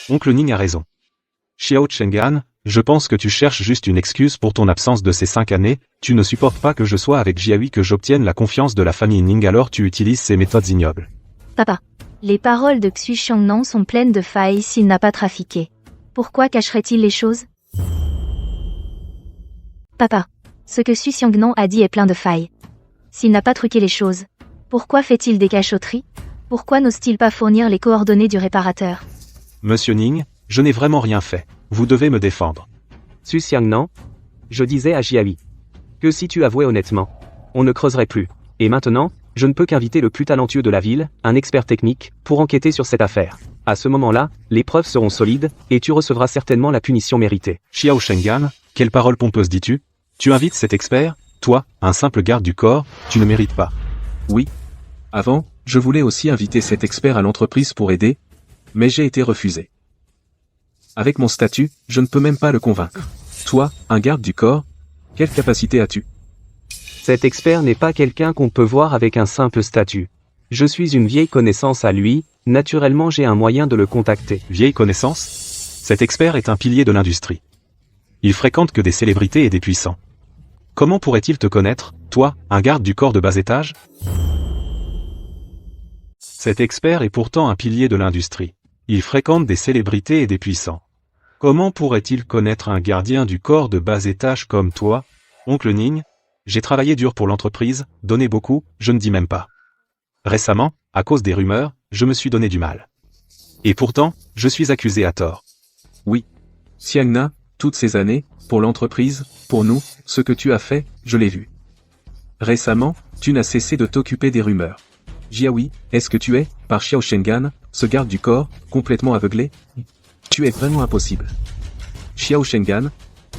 Oncle Ning a raison. Xiao Cheng'an, je pense que tu cherches juste une excuse pour ton absence de ces 5 années, tu ne supportes pas que je sois avec Jiaoui, que j'obtienne la confiance de la famille Ning, alors tu utilises ces méthodes ignobles. Papa, les paroles de Xu Xiangnan sont pleines de failles s'il n'a pas trafiqué. Pourquoi cacherait-il les choses? Papa, ce que Xu Xiangnan a dit est plein de failles. S'il n'a pas truqué les choses, pourquoi fait-il des cachotteries? Pourquoi n'ose-t-il pas fournir les coordonnées du réparateur? Monsieur Ning, je n'ai vraiment rien fait. Vous devez me défendre. Xu Xiangnan, je disais à Jiaoui que si tu avouais honnêtement, on ne creuserait plus. Et maintenant, je ne peux qu'inviter le plus talentueux de la ville, un expert technique, pour enquêter sur cette affaire. À ce moment-là, les preuves seront solides, et tu recevras certainement la punition méritée. Xiao Shengan, quelle parole pompeuse dis-tu? Tu invites cet expert? Toi, un simple garde du corps, tu ne mérites pas. Oui. Avant, je voulais aussi inviter cet expert à l'entreprise pour aider, mais j'ai été refusé. Avec mon statut, je ne peux même pas le convaincre. Toi, un garde du corps, quelle capacité as-tu? Cet expert n'est pas quelqu'un qu'on peut voir avec un simple statut. Je suis une vieille connaissance à lui, naturellement j'ai un moyen de le contacter. Vieille connaissance? Cet expert est un pilier de l'industrie. Il fréquente que des célébrités et des puissants. Comment pourrait-il te connaître, toi, un garde du corps de bas étage? Cet expert est pourtant un pilier de l'industrie. Il fréquente des célébrités et des puissants. Comment pourrait-il connaître un gardien du corps de bas étage comme toi? Oncle Ning, j'ai travaillé dur pour l'entreprise, donné beaucoup, je ne dis même pas. Récemment, à cause des rumeurs, je me suis donné du mal. Et pourtant, je suis accusé à tort. Oui. Xiangna, toutes ces années, pour l'entreprise, pour nous, ce que tu as fait, je l'ai vu. Récemment, tu n'as cessé de t'occuper des rumeurs. Jiaoui, est-ce que tu es, par Xiao Shengan, ce garde du corps, complètement aveuglé? Tu es vraiment impossible. Xiao Shengan,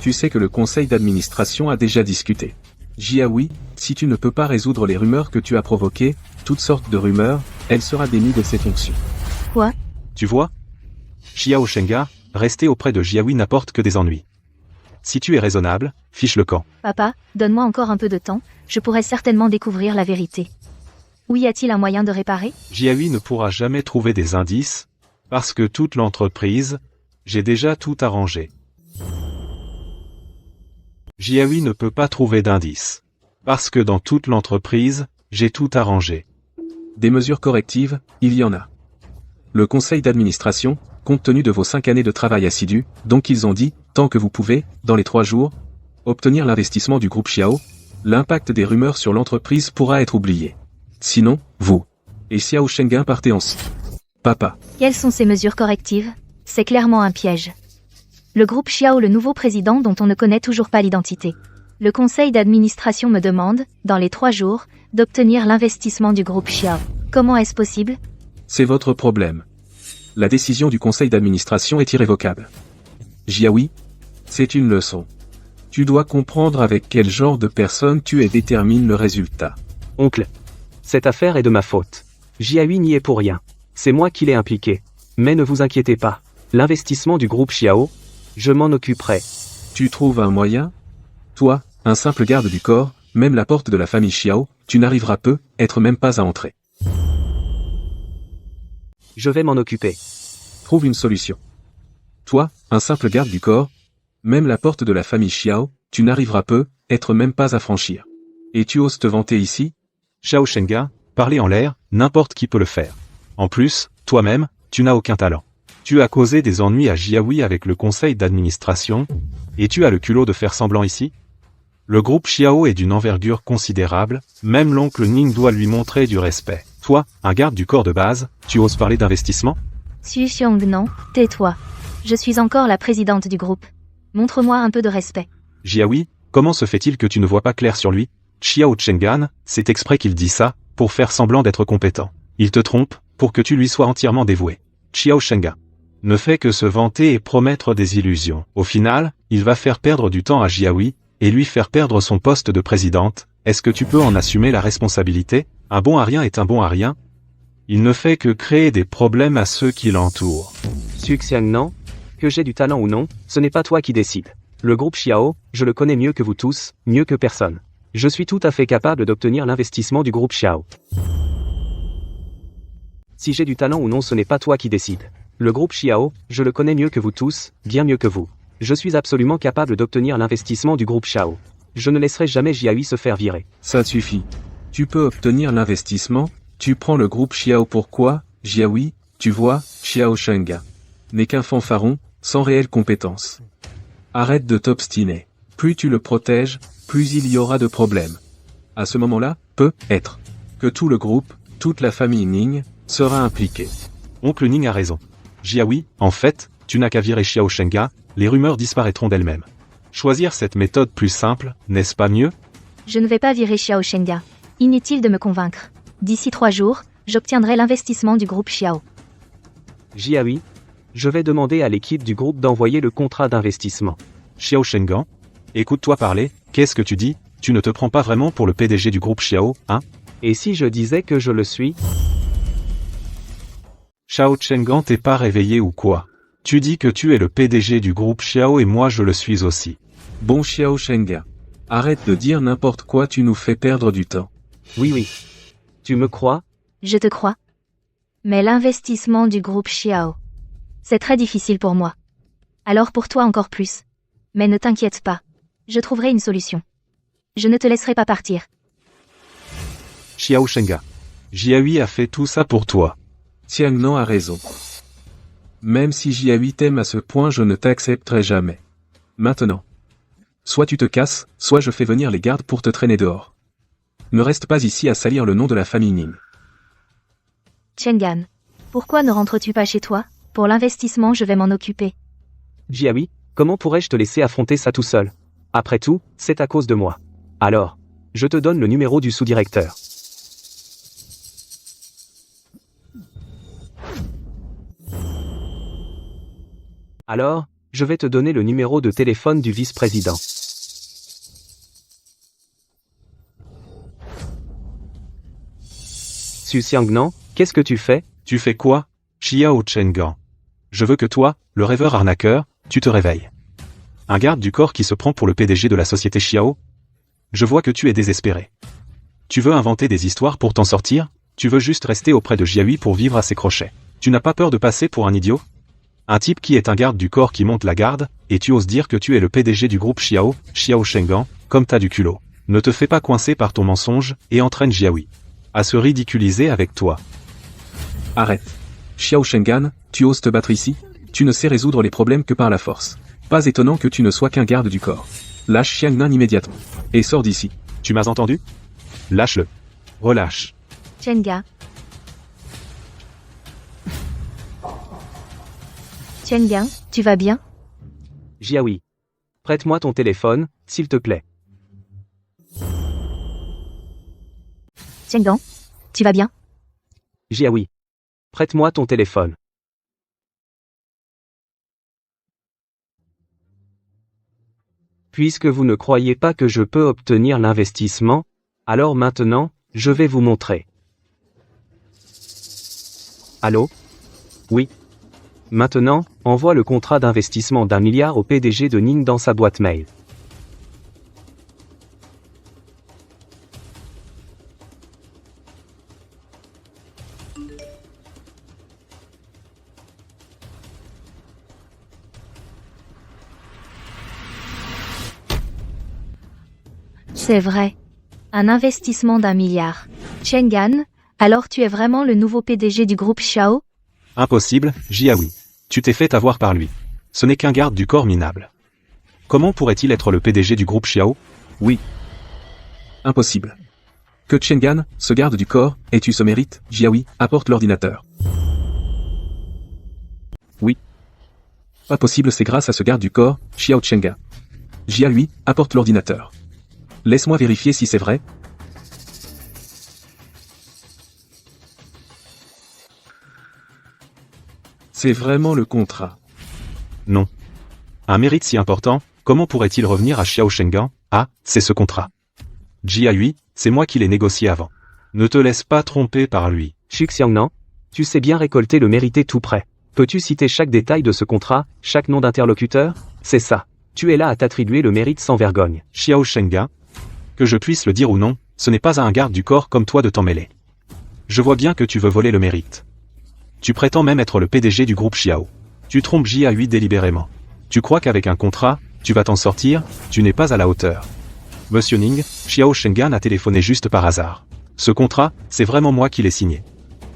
tu sais que le conseil d'administration a déjà discuté. Jiaoui, si tu ne peux pas résoudre les rumeurs que tu as provoquées, toutes sortes de rumeurs, elle sera démise de ses fonctions. Quoi? Tu vois? Xiao Shenga, rester auprès de Jiaoui n'apporte que des ennuis. Si tu es raisonnable, fiche le camp. Papa, donne-moi encore un peu de temps, je pourrais certainement découvrir la vérité. Où y a-t-il un moyen de réparer? Jiaoui ne pourra jamais trouver des indices, parce que toute l'entreprise, j'ai déjà tout arrangé. Jiaoui ne peut pas trouver d'indices. Parce que dans toute l'entreprise, j'ai tout arrangé. Des mesures correctives, il y en a. Le conseil d'administration, compte tenu de vos 5 années de travail assidu, donc ils ont dit, tant que vous pouvez, dans les 3 jours, obtenir l'investissement du groupe Xiao, l'impact des rumeurs sur l'entreprise pourra être oublié. Sinon, vous et Xiao Shengan partez ensemble. Papa. Quelles sont ces mesures correctives? C'est clairement un piège. Le groupe Xiao, le nouveau président dont on ne connaît toujours pas l'identité. Le conseil d'administration me demande, dans les 3 jours, d'obtenir l'investissement du groupe Xiao. Comment est-ce possible? C'est votre problème. La décision du conseil d'administration est irrévocable. Jiaoui, c'est une leçon. Tu dois comprendre avec quel genre de personne tu es détermine le résultat. Oncle. Cette affaire est de ma faute. Jiaoui n'y est pour rien. C'est moi qui l'ai impliqué. Mais ne vous inquiétez pas. L'investissement du groupe Xiao, je m'en occuperai. Tu trouves un moyen? Toi, un simple garde du corps, même la porte de la famille Xiao, tu n'arriveras peu, être même pas à entrer. Je vais m'en occuper. Trouve une solution. Toi, un simple garde du corps, même la porte de la famille Xiao, tu n'arriveras peu, être même pas à franchir. Et tu oses te vanter ici? Xiao Shenga, parler en l'air, n'importe qui peut le faire. En plus, toi-même, tu n'as aucun talent. Tu as causé des ennuis à Jiaoui avec le conseil d'administration, et tu as le culot de faire semblant ici? Le groupe Xiao est d'une envergure considérable, même l'oncle Ning doit lui montrer du respect. Toi, un garde du corps de base, tu oses parler d'investissement? Xu Xiong, non, tais-toi. Je suis encore la présidente du groupe. Montre-moi un peu de respect. Jiaoui, comment se fait-il que tu ne vois pas clair sur lui? Xiao Chengan, c'est exprès qu'il dit ça, pour faire semblant d'être compétent. Il te trompe, pour que tu lui sois entièrement dévoué. Xiao Shenga ne fait que se vanter et promettre des illusions. Au final, il va faire perdre du temps à Jiaoui, et lui faire perdre son poste de présidente. Est-ce que tu peux en assumer la responsabilité? Un bon à rien est un bon à rien. Il ne fait que créer des problèmes à ceux qui l'entourent. Xu Xiang, non. Que j'ai du talent ou non, ce n'est pas toi qui décides. Le groupe Xiao, je le connais mieux que vous tous, mieux que personne. Je suis tout à fait capable d'obtenir l'investissement du groupe Xiao. Si j'ai du talent ou non, ce n'est pas toi qui décides. Le groupe Xiao, je le connais mieux que vous tous, bien mieux que vous. Je suis absolument capable d'obtenir l'investissement du groupe Xiao. Je ne laisserai jamais Jiaoui se faire virer. Ça suffit. Tu peux obtenir l'investissement, tu prends le groupe Xiao. Pourquoi, Jiaoui, tu vois, Xiao Shenga n'est qu'un fanfaron, sans réelle compétence. Arrête de t'obstiner. Plus tu le protèges, plus il y aura de problèmes. À ce moment-là, peut-être que tout le groupe, toute la famille Ning, sera impliquée. Oncle Ning a raison. Jiaoui, en fait, tu n'as qu'à virer Xiao Shenga, les rumeurs disparaîtront d'elles-mêmes. Choisir cette méthode plus simple, n'est-ce pas mieux? Je ne vais pas virer Xiao Shenga. Inutile de me convaincre. D'ici 3 jours, j'obtiendrai l'investissement du groupe Xiao. Jiaoui, je vais demander à l'équipe du groupe d'envoyer le contrat d'investissement. Xiao Shengan, écoute-toi parler, qu'est-ce que tu dis? Tu ne te prends pas vraiment pour le PDG du groupe Xiao, hein? Et si je disais que je le suis? Xiao Shengan, t'es pas réveillé ou quoi? Tu dis que tu es le PDG du groupe Xiao et moi je le suis aussi. Bon Xiao Shenga, arrête de dire n'importe quoi, tu nous fais perdre du temps. Oui. Tu me crois? Je te crois. Mais l'investissement du groupe Xiao, c'est très difficile pour moi. Alors pour toi encore plus. Mais ne t'inquiète pas. Je trouverai une solution. Je ne te laisserai pas partir. Xiao Shenga. Jiaoui a fait tout ça pour toi. Xiangnan a raison. Même si Jiaoui t'aime à ce point, je ne t'accepterai jamais. Maintenant. Soit tu te casses, soit je fais venir les gardes pour te traîner dehors. Ne reste pas ici à salir le nom de la famille Ning. Shengan, pourquoi ne rentres-tu pas chez toi? Pour l'investissement, je vais m'en occuper. Jiaoui, comment pourrais-je te laisser affronter ça tout seul? Après tout, c'est à cause de moi. Alors, je te donne le numéro du sous-directeur. Alors, je vais te donner le numéro de téléphone du vice-président. Xu Xiangnan, qu'est-ce que tu fais? Tu fais quoi? Xiao Shengan. Je veux que toi, le rêveur arnaqueur, tu te réveilles. Un garde du corps qui se prend pour le PDG de la société Xiao? Je vois que tu es désespéré. Tu veux inventer des histoires pour t'en sortir? Tu veux juste rester auprès de Jiaoui pour vivre à ses crochets. Tu n'as pas peur de passer pour un idiot? Un type qui est un garde du corps qui monte la garde, et tu oses dire que tu es le PDG du groupe Xiao, Xiao Shengan, comme t'as du culot. Ne te fais pas coincer par ton mensonge, et entraîne Jiaoui à se ridiculiser avec toi. Arrête. Xiao Shengan, tu oses te battre ici? Tu ne sais résoudre les problèmes que par la force. Pas étonnant que tu ne sois qu'un garde du corps. Lâche Xiangnan immédiatement. Et sors d'ici. Tu m'as entendu? Lâche-le. Relâche. Chenga. Chengan, tu vas bien? Jiaoui. Prête-moi ton téléphone, s'il te plaît. Chengan, tu vas bien? Jiaoui. Prête-moi ton téléphone. Puisque vous ne croyez pas que je peux obtenir l'investissement, alors maintenant, je vais vous montrer. Allô? Oui. Maintenant, envoie le contrat d'investissement d'1 milliard au PDG de Ning dans sa boîte mail. C'est vrai. Un investissement d'1 milliard. Chengan, alors tu es vraiment le nouveau PDG du groupe Xiao? Impossible, Jiaoui. Tu t'es fait avoir par lui. Ce n'est qu'un garde du corps minable. Comment pourrait-il être le PDG du groupe Xiao? Oui. Impossible. Que Chengan, ce garde du corps, et tu se mérites, Jiaoui, apporte l'ordinateur. Oui. Pas possible, c'est grâce à ce garde du corps, Xiao Chenga. Jiaoui, apporte l'ordinateur. Laisse-moi vérifier si c'est vrai. C'est vraiment le contrat. Non. Un mérite si important, comment pourrait-il revenir à Xiao Shengan? Ah, c'est ce contrat. Jiaoui, c'est moi qui l'ai négocié avant. Ne te laisse pas tromper par lui. Xu Xiangnan, tu sais bien récolter le mérité tout près. Peux-tu citer chaque détail de ce contrat, chaque nom d'interlocuteur? C'est ça. Tu es là à t'attribuer le mérite sans vergogne. Xiao Shengan, que je puisse le dire ou non, ce n'est pas à un garde du corps comme toi de t'en mêler. Je vois bien que tu veux voler le mérite. Tu prétends même être le PDG du groupe Xiao. Tu trompes Jiaoui délibérément. Tu crois qu'avec un contrat, tu vas t'en sortir? Tu n'es pas à la hauteur. Monsieur Ning, Xiao Shengan a téléphoné juste par hasard. Ce contrat, c'est vraiment moi qui l'ai signé.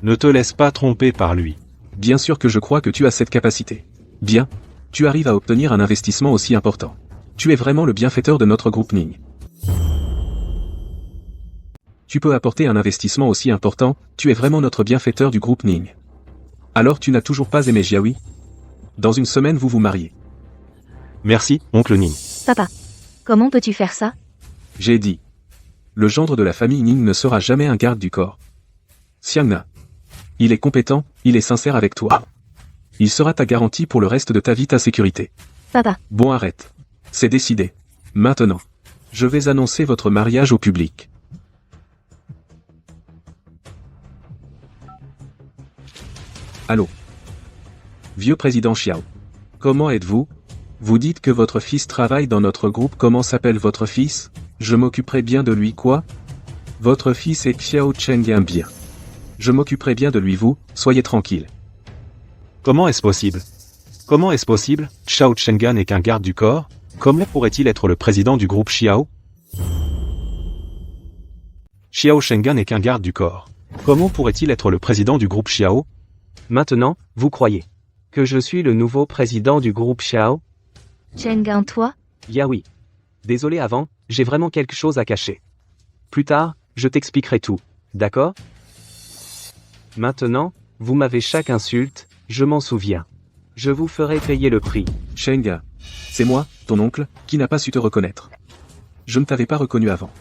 Ne te laisse pas tromper par lui. Bien sûr que je crois que tu as cette capacité. Bien. Tu arrives à obtenir un investissement aussi important. Tu es vraiment le bienfaiteur de notre groupe Ning. Tu peux apporter un investissement aussi important, tu es vraiment notre bienfaiteur du groupe Ning. Alors tu n'as toujours pas aimé Jiaoui? Dans une semaine vous vous mariez. Merci, oncle Ning. Papa, comment peux-tu faire ça? J'ai dit. Le gendre de la famille Ning ne sera jamais un garde du corps. Xiangna. Il est compétent, il est sincère avec toi. Il sera ta garantie pour le reste de ta vie, ta sécurité. Papa. Bon, arrête. C'est décidé. Maintenant. Je vais annoncer votre mariage au public. Allô. Vieux président Xiao. Comment êtes-vous? Vous dites que votre fils travaille dans notre groupe. Comment s'appelle votre fils? Je m'occuperai bien de lui quoi? Votre fils est Xiao Chengan bien. Je m'occuperai bien de lui vous, soyez tranquille. Comment est-ce possible? Comment est-ce possible? Xiao Shengan n'est qu'un garde du corps? Comment pourrait-il être le président du groupe Xiao? Xiao Shengan n'est qu'un garde du corps. Comment pourrait-il être le président du groupe Xiao? Maintenant, vous croyez que je suis le nouveau président du groupe Xiao? Chengan, toi? Yaoui. Désolé avant, j'ai vraiment quelque chose à cacher. Plus tard, je t'expliquerai tout, d'accord? Maintenant, vous m'avez chaque insulte, je m'en souviens. Je vous ferai payer le prix. Shenga. C'est moi, ton oncle, qui n'a pas su te reconnaître. Je ne t'avais pas reconnu avant.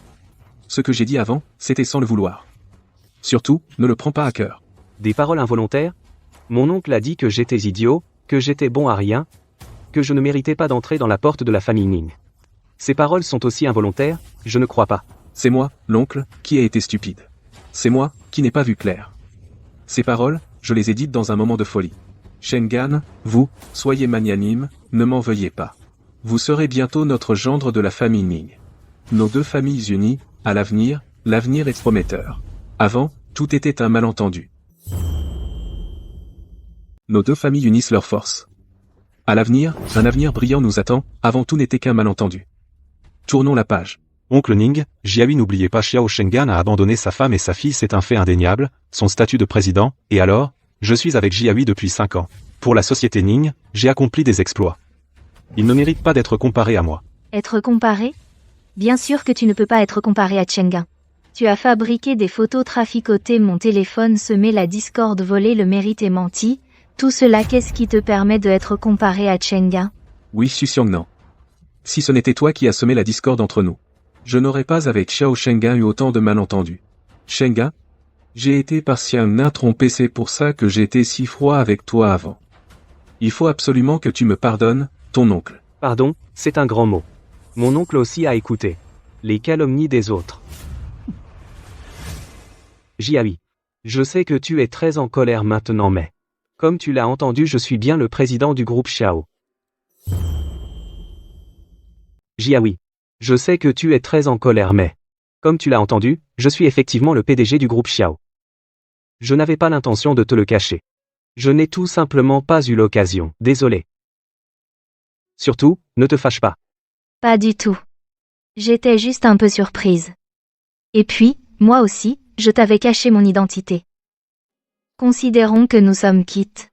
Ce que j'ai dit avant, c'était sans le vouloir. Surtout, ne le prends pas à cœur. Des paroles involontaires? Mon oncle a dit que j'étais idiot, que j'étais bon à rien, que je ne méritais pas d'entrer dans la porte de la famille Ning. Ces paroles sont aussi involontaires, je ne crois pas. C'est moi, l'oncle, qui ai été stupide. C'est moi, qui n'ai pas vu clair. Ces paroles, je les ai dites dans un moment de folie. Shengan, vous, soyez magnanime, ne m'en veuillez pas. Vous serez bientôt notre gendre de la famille Ning. Nos deux familles unies, à l'avenir est prometteur. Avant, tout était un malentendu. Nos deux familles unissent leurs forces. À l'avenir, un avenir brillant nous attend, avant tout n'était qu'un malentendu. Tournons la page. Oncle Ning, Jiahui, n'oubliez pas, Xiao Shengan a abandonné sa femme et sa fille, c'est un fait indéniable, son statut de président, et alors, je suis avec Jiahui depuis 5 ans. Pour la société Ning, j'ai accompli des exploits. Il ne mérite pas d'être comparé à moi. Être comparé? Bien sûr que tu ne peux pas être comparé à Cheng'an. Tu as fabriqué des photos traficotées, mon téléphone semé la discorde, volé le mérite et menti. Tout cela, qu'est-ce qui te permet d'être comparé à Cheng'an? Oui, Xu Xiongnan. Si ce n'était toi qui as semé la discorde entre nous, je n'aurais pas avec Xiao Shengan eu autant de malentendus. Shengan, j'ai été partiellement trompé, c'est pour ça que j'étais si froid avec toi avant. Il faut absolument que tu me pardonnes, ton oncle. Pardon, c'est un grand mot. Mon oncle aussi a écouté les calomnies des autres. Jiahui, je sais que tu es très en colère maintenant, mais comme tu l'as entendu, je suis bien le président du groupe Xiao. Jiahui, je sais que tu es très en colère, mais comme tu l'as entendu, je suis effectivement le PDG du groupe Xiao. Je n'avais pas l'intention de te le cacher. Je n'ai tout simplement pas eu l'occasion, désolé. Surtout, ne te fâche pas. Pas du tout. J'étais juste un peu surprise. Et puis, moi aussi, je t'avais caché mon identité. Considérons que nous sommes quittes.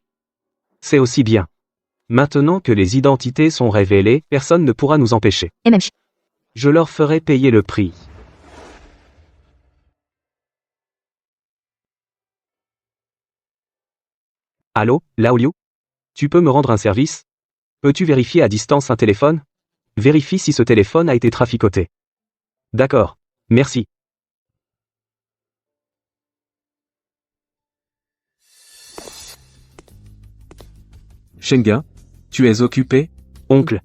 C'est aussi bien. Maintenant que les identités sont révélées, personne ne pourra nous empêcher. Et même Je leur ferai payer le prix. Allô, Lao Liu? Tu peux me rendre un service? Peux-tu vérifier à distance un téléphone? Vérifie si ce téléphone a été traficoté. D'accord. Merci. Shengan, tu es occupé? Oncle.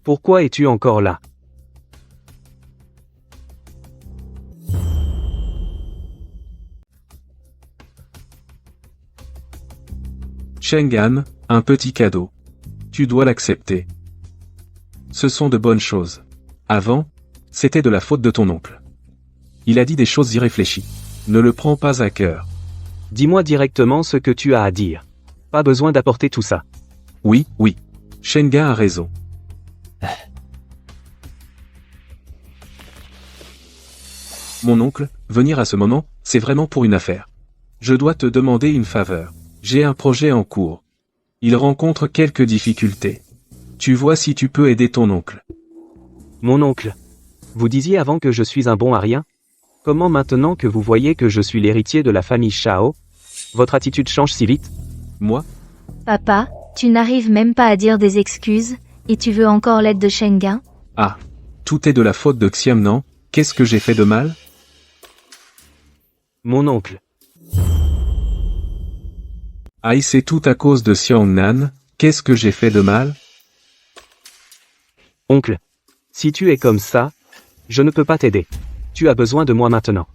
Pourquoi es-tu encore là? Shengan, un petit cadeau. Tu dois l'accepter. Ce sont de bonnes choses. Avant, c'était de la faute de ton oncle. Il a dit des choses irréfléchies. Ne le prends pas à cœur. Dis-moi directement ce que tu as à dire. Pas besoin d'apporter tout ça. Oui, oui. Shengan a raison. Mon oncle, venir à ce moment, c'est vraiment pour une affaire. Je dois te demander une faveur. J'ai un projet en cours. Il rencontre quelques difficultés. Tu vois si tu peux aider ton oncle. Mon oncle. Vous disiez avant que je suis un bon à rien? Comment maintenant que vous voyez que je suis l'héritier de la famille Shao, votre attitude change si vite? Moi? Papa, tu n'arrives même pas à dire des excuses, et tu veux encore l'aide de Shengan? Ah. Tout est de la faute de Xiamnan. Qu'est-ce que j'ai fait de mal? Mon oncle. Aïe, c'est tout à cause de Xiangnan. Qu'est-ce que j'ai fait de mal? Oncle. Si tu es comme ça, je ne peux pas t'aider. Tu as besoin de moi maintenant.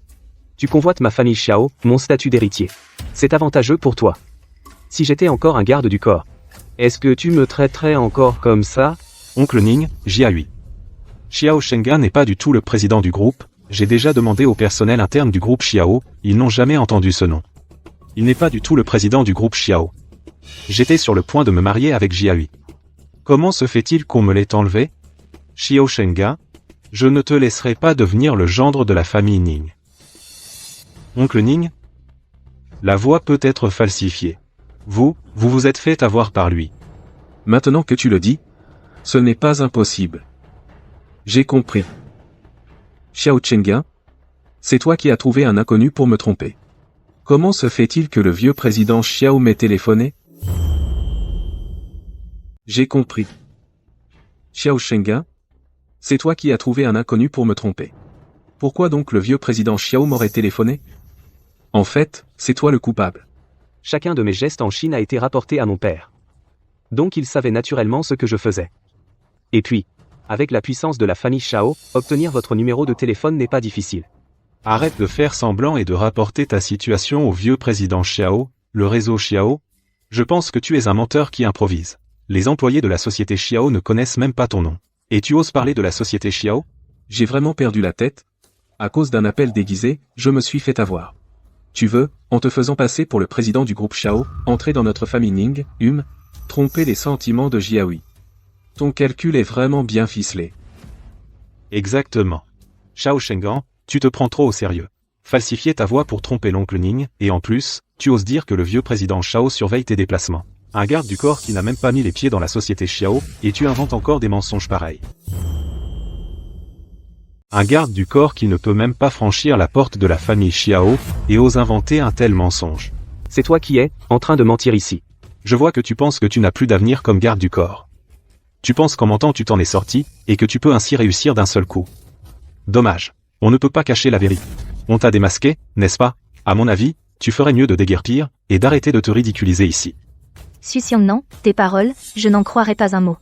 Tu convoites ma famille Xiao, mon statut d'héritier. C'est avantageux pour toi. Si j'étais encore un garde du corps, est-ce que tu me traiterais encore comme ça? Oncle Ning, Jiahui. Xiao Shengan n'est pas du tout le président du groupe, j'ai déjà demandé au personnel interne du groupe Xiao, ils n'ont jamais entendu ce nom. Il n'est pas du tout le président du groupe Xiao. J'étais sur le point de me marier avec Jiahui. Comment se fait-il qu'on me l'ait enlevé? Xiao Shengan, je ne te laisserai pas devenir le gendre de la famille Ning. Oncle Ning? La voix peut être falsifiée. Vous vous êtes fait avoir par lui. Maintenant que tu le dis, ce n'est pas impossible. J'ai compris. Xiao Shengan, c'est toi qui as trouvé un inconnu pour me tromper. Comment se fait-il que le vieux président Xiao m'ait téléphoné? J'ai compris. Xiao Shengan, c'est toi qui as trouvé un inconnu pour me tromper. Pourquoi donc le vieux président Xiao m'aurait téléphoné? En fait, c'est toi le coupable. Chacun de mes gestes en Chine a été rapporté à mon père. Donc il savait naturellement ce que je faisais. Et puis, avec la puissance de la famille Shao, obtenir votre numéro de téléphone n'est pas difficile. Arrête de faire semblant et de rapporter ta situation au vieux président Xiao, le réseau Xiao. Je pense que tu es un menteur qui improvise. Les employés de la société Xiao ne connaissent même pas ton nom. Et tu oses parler de la société Xiao? J'ai vraiment perdu la tête. À cause d'un appel déguisé, je me suis fait avoir. Tu veux, en te faisant passer pour le président du groupe Xiao, entrer dans notre famille Ning, tromper les sentiments de Jiahui. Ton calcul est vraiment bien ficelé. Exactement. Shao Shengan, tu te prends trop au sérieux. Falsifier ta voix pour tromper l'oncle Ning, et en plus, tu oses dire que le vieux président Shao surveille tes déplacements. Un garde du corps qui n'a même pas mis les pieds dans la société Xiao, et tu inventes encore des mensonges pareils. Un garde du corps qui ne peut même pas franchir la porte de la famille Xiao, et ose inventer un tel mensonge. C'est toi qui es en train de mentir ici. Je vois que tu penses que tu n'as plus d'avenir comme garde du corps. Tu penses qu'en mentant tu t'en es sorti, et que tu peux ainsi réussir d'un seul coup. Dommage. On ne peut pas cacher la vérité. On t'a démasqué, n'est-ce pas? À mon avis, tu ferais mieux de déguerpir, et d'arrêter de te ridiculiser ici. Su Xiangnan, tes paroles, je n'en croirai pas un mot.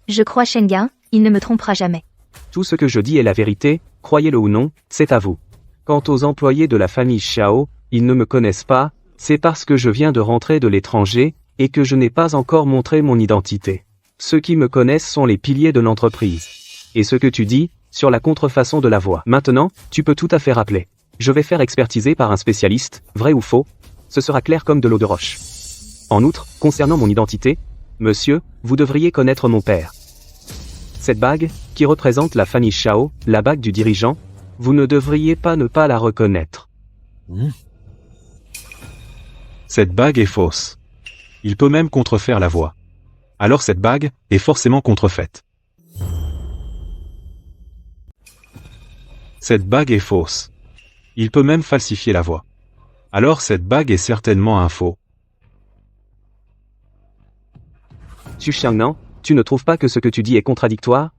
Je crois Shenga, il ne me trompera jamais. Tout ce que je dis est la vérité, croyez-le ou non, c'est à vous. Quant aux employés de la famille Xiao, ils ne me connaissent pas, c'est parce que je viens de rentrer de l'étranger, et que je n'ai pas encore montré mon identité. Ceux qui me connaissent sont les piliers de l'entreprise. Et ce que tu dis, sur la contrefaçon de la voix. Maintenant, tu peux tout à fait rappeler. Je vais faire expertiser par un spécialiste, vrai ou faux, ce sera clair comme de l'eau de roche. En outre, concernant mon identité, monsieur, vous devriez connaître mon père. Cette bague, qui représente la famille Xiao, la bague du dirigeant, vous ne devriez pas ne pas la reconnaître. Cette bague est fausse. Il peut même contrefaire la voix. Alors cette bague est forcément contrefaite. Cette bague est fausse. Il peut même falsifier la voix. Alors cette bague est certainement un faux. Su Xiangnan, tu ne trouves pas que ce que tu dis est contradictoire?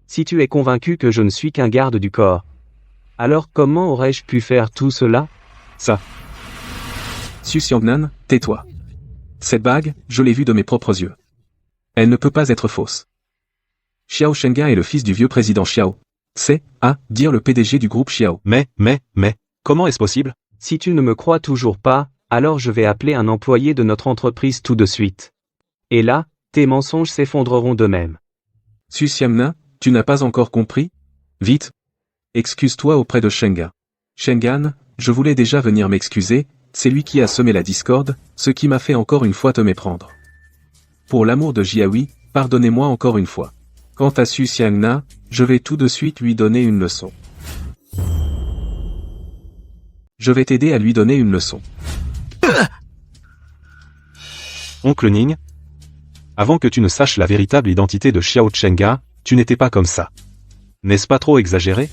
Si tu es convaincu que je ne suis qu'un garde du corps, alors comment aurais-je pu faire tout cela? Ça. Su Xiangnan, tais-toi. Cette bague, je l'ai vue de mes propres yeux. Elle ne peut pas être fausse. Xiao Shenga est le fils du vieux président Xiao. C'est, à dire le PDG du groupe Xiao. Mais, comment est-ce possible? Si tu ne me crois toujours pas, alors je vais appeler un employé de notre entreprise tout de suite. Et là, tes mensonges s'effondreront d'eux-mêmes. Su Xiangnan, tu n'as pas encore compris? Vite. Excuse-toi auprès de Shenga. Shengan, je voulais déjà venir m'excuser, c'est lui qui a semé la discorde, ce qui m'a fait encore une fois te méprendre. Pour l'amour de Jiahui, pardonnez-moi encore une fois. Quant à Su Xiangnan, je vais tout de suite lui donner une leçon. Je vais t'aider à lui donner une leçon. Oncle Ning, avant que tu ne saches la véritable identité de Xiao Chenga, tu n'étais pas comme ça. N'est-ce pas trop exagéré?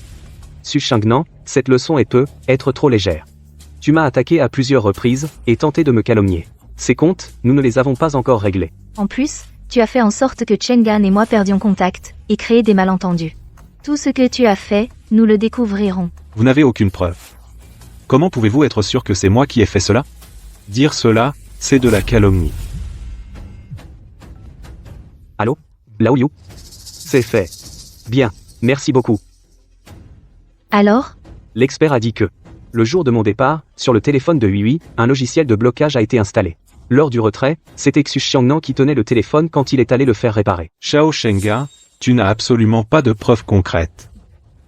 Su Xiangnan, cette leçon peut être trop légère. Tu m'as attaqué à plusieurs reprises, et tenté de me calomnier. Ces comptes, nous ne les avons pas encore réglés. En plus, tu as fait en sorte que Chengan et moi perdions contact, et créé des malentendus. Tout ce que tu as fait, nous le découvrirons. Vous n'avez aucune preuve. Comment pouvez-vous être sûr que c'est moi qui ai fait cela? Dire cela, c'est de la calomnie. Allô? Lao Yu? C'est fait. Bien, merci beaucoup. Alors? L'expert a dit que, le jour de mon départ, sur le téléphone de Huihui, un logiciel de blocage a été installé. Lors du retrait, c'était Xu Xiangnan qui tenait le téléphone quand il est allé le faire réparer. Xiao Shenga, tu n'as absolument pas de preuves concrètes.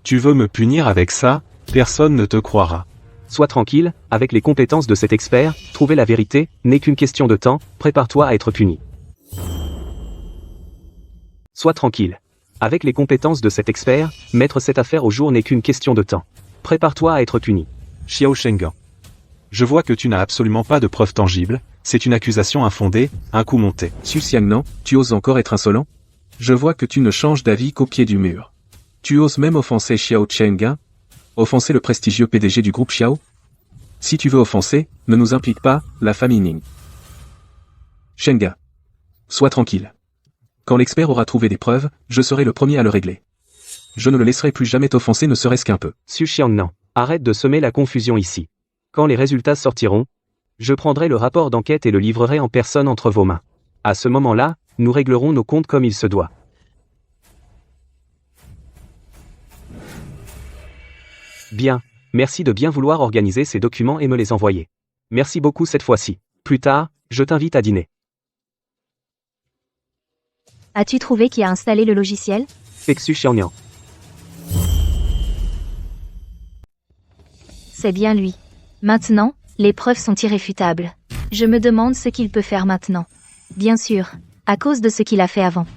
Tu veux me punir avec ça, personne ne te croira. Sois tranquille, avec les compétences de cet expert, trouver la vérité n'est qu'une question de temps, prépare-toi à être puni. Sois tranquille. Avec les compétences de cet expert, mettre cette affaire au jour n'est qu'une question de temps. Prépare-toi à être puni. Xiao Shengan. Je vois que tu n'as absolument pas de preuves tangibles, c'est une accusation infondée, un coup monté. Su Xiangnan, tu oses encore être insolent? Je vois que tu ne changes d'avis qu'au pied du mur. Tu oses même offenser Xiao Chenga? Offenser le prestigieux PDG du groupe Xiao? Si tu veux offenser, ne nous implique pas, la famille Ning. Shenga. Sois tranquille. Quand l'expert aura trouvé des preuves, je serai le premier à le régler. Je ne le laisserai plus jamais t'offenser ne serait-ce qu'un peu. Su Xiangnan, arrête de semer la confusion ici. Quand les résultats sortiront, je prendrai le rapport d'enquête et le livrerai en personne entre vos mains. À ce moment-là, nous réglerons nos comptes comme il se doit. Bien, merci de bien vouloir organiser ces documents et me les envoyer. Merci beaucoup cette fois-ci. Plus tard, je t'invite à dîner. As-tu trouvé qui a installé le logiciel? Xu Xiangnan. C'est bien lui. Maintenant, les preuves sont irréfutables. Je me demande ce qu'il peut faire maintenant. Bien sûr, à cause de ce qu'il a fait avant.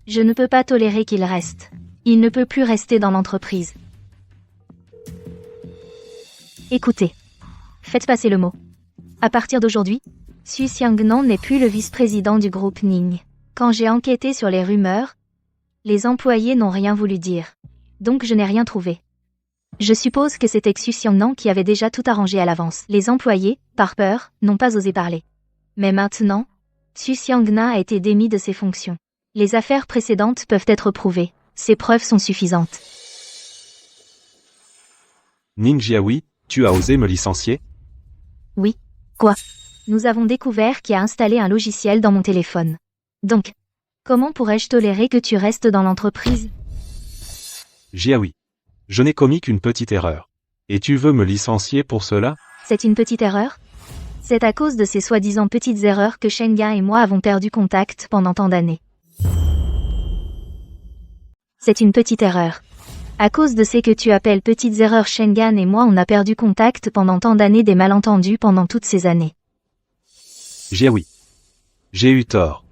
Je ne peux pas tolérer qu'il reste. Il ne peut plus rester dans l'entreprise. Écoutez. Faites passer le mot. À partir d'aujourd'hui, Xu Xiangnan n'est plus le vice-président du groupe Ning. Quand j'ai enquêté sur les rumeurs, les employés n'ont rien voulu dire. Donc je n'ai rien trouvé. Je suppose que c'était Xu Xiangnan qui avait déjà tout arrangé à l'avance. Les employés, par peur, n'ont pas osé parler. Mais maintenant, Xu Xiangnan a été démis de ses fonctions. Les affaires précédentes peuvent être prouvées. Ces preuves sont suffisantes. Ning Jiaoui, tu as osé me licencier? Oui. Quoi? Nous avons découvert qui a installé un logiciel dans mon téléphone. Donc, comment pourrais-je tolérer que tu restes dans l'entreprise? Jiaoui. Je n'ai commis qu'une petite erreur. Et tu veux me licencier pour cela? C'est une petite erreur? C'est à cause de ces soi-disant petites erreurs que Shenga et moi avons perdu contact pendant tant d'années. C'est une petite erreur. À cause de ces que tu appelles petites erreurs, Shengan et moi on a perdu contact pendant tant d'années, des malentendus pendant toutes ces années. Jiaoui. J'ai eu tort.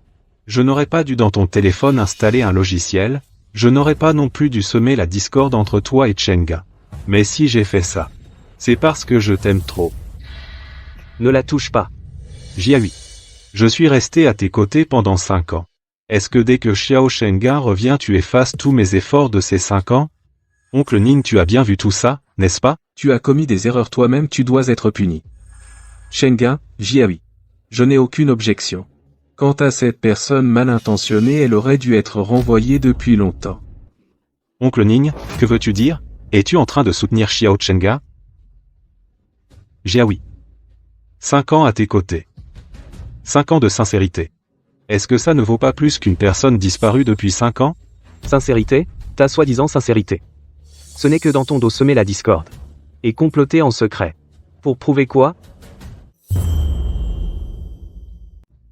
Je n'aurais pas dû dans ton téléphone installer un logiciel, je n'aurais pas non plus dû semer la discorde entre toi et Shenga. Mais si j'ai fait ça, c'est parce que je t'aime trop. Ne la touche pas. Jiaoui. Je suis resté à tes côtés pendant 5 ans. Est-ce que dès que Xiao Shenga revient tu effaces tous mes efforts de ces 5 ans? Oncle Ning, tu as bien vu tout ça, n'est-ce pas? Tu as commis des erreurs toi-même, tu dois être puni. Shenga, Jiaoui. Je n'ai aucune objection. Quant à cette personne mal intentionnée, elle aurait dû être renvoyée depuis longtemps. Oncle Ning, que veux-tu dire? Es-tu en train de soutenir Xiao Shenga? Jiaoui. 5 ans à tes côtés. 5 ans de sincérité. Est-ce que ça ne vaut pas plus qu'une personne disparue depuis 5 ans? Sincérité, ta soi-disant sincérité. Ce n'est que dans ton dos semer la discorde. Et comploter en secret. Pour prouver quoi?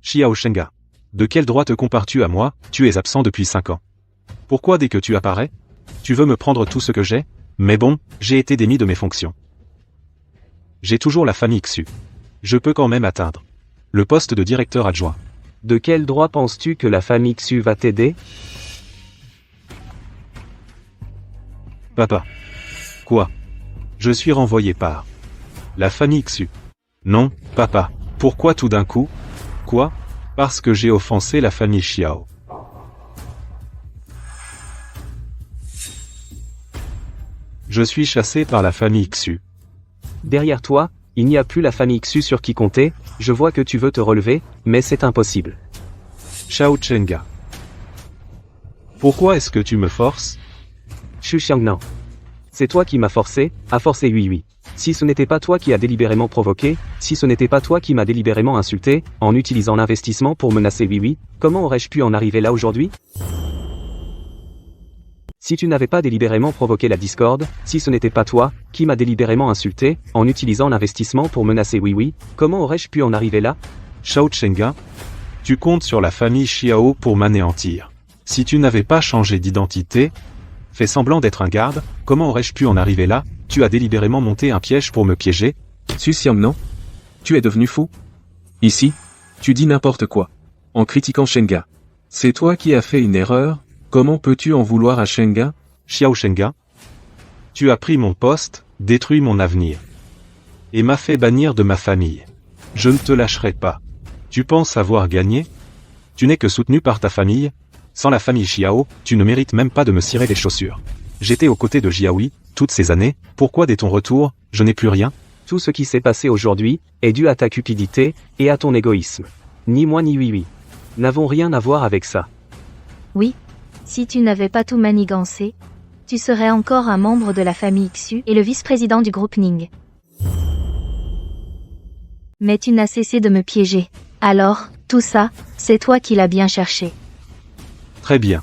Xiao Shenga. De quel droit te compares-tu à moi? Tu es absent depuis 5 ans. Pourquoi dès que tu apparais, tu veux me prendre tout ce que j'ai? Mais bon, j'ai été démis de mes fonctions. J'ai toujours la famille Xu. Je peux quand même atteindre le poste de directeur adjoint. De quel droit penses-tu que la famille Xu va t'aider? Papa. Quoi? Je suis renvoyé par la famille Xu. Non, papa. Pourquoi tout d'un coup? Quoi? Parce que j'ai offensé la famille Xiao. Je suis chassé par la famille Xu. Derrière toi, il n'y a plus la famille Xu sur qui compter, je vois que tu veux te relever, mais c'est impossible. Xiao Shenga. Pourquoi est-ce que tu me forces? Xu Xiangnan. C'est toi qui m'as forcé, à forcer oui. Si ce n'était pas toi qui as délibérément provoqué, si ce n'était pas toi qui m'as délibérément insulté, en utilisant l'investissement pour menacer oui, comment aurais-je pu en arriver là aujourd'hui? Si tu n'avais pas délibérément provoqué la discorde, si ce n'était pas toi, qui m'a délibérément insulté, en utilisant l'investissement pour menacer oui, comment aurais-je pu en arriver là? Xiao Shenga. Tu comptes sur la famille Xiao pour m'anéantir. Si tu n'avais pas changé d'identité, fait semblant d'être un garde, comment aurais-je pu en arriver là? Tu as délibérément monté un piège pour me piéger? Xu Xiangnan? Tu es devenu fou? Ici, tu dis n'importe quoi. En critiquant Shenga. C'est toi qui as fait une erreur, comment peux-tu en vouloir à Shenga? Xiao Shenga. Tu as pris mon poste, détruit mon avenir. Et m'a fait bannir de ma famille. Je ne te lâcherai pas. Tu penses avoir gagné? Tu n'es que soutenu par ta famille? Sans la famille Xiao, tu ne mérites même pas de me cirer les chaussures. J'étais aux côtés de Jiaoui, toutes ces années, pourquoi dès ton retour, je n'ai plus rien? Tout ce qui s'est passé aujourd'hui, est dû à ta cupidité, et à ton égoïsme. Ni moi ni oui. N'avons rien à voir avec ça. Oui. Si tu n'avais pas tout manigancé, tu serais encore un membre de la famille Xu et le vice-président du groupe Ning. Mais tu n'as cessé de me piéger. Alors, tout ça, c'est toi qui l'as bien cherché. Très bien.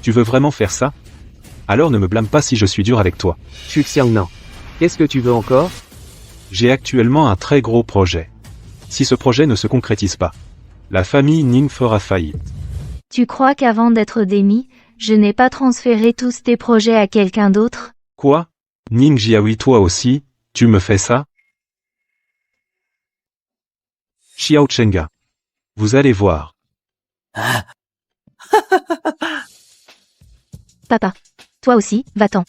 Tu veux vraiment faire ça? Alors ne me blâme pas si je suis dur avec toi. Xu Xiangnan. Qu'est-ce que tu veux encore? J'ai actuellement un très gros projet. Si ce projet ne se concrétise pas, la famille Ning fera faillite. Tu crois qu'avant d'être démis, je n'ai pas transféré tous tes projets à quelqu'un d'autre? Quoi? Ning Jiaoui, toi aussi, tu me fais ça? Xiao Shenga. Vous allez voir. Papa. Toi aussi, va-t'en.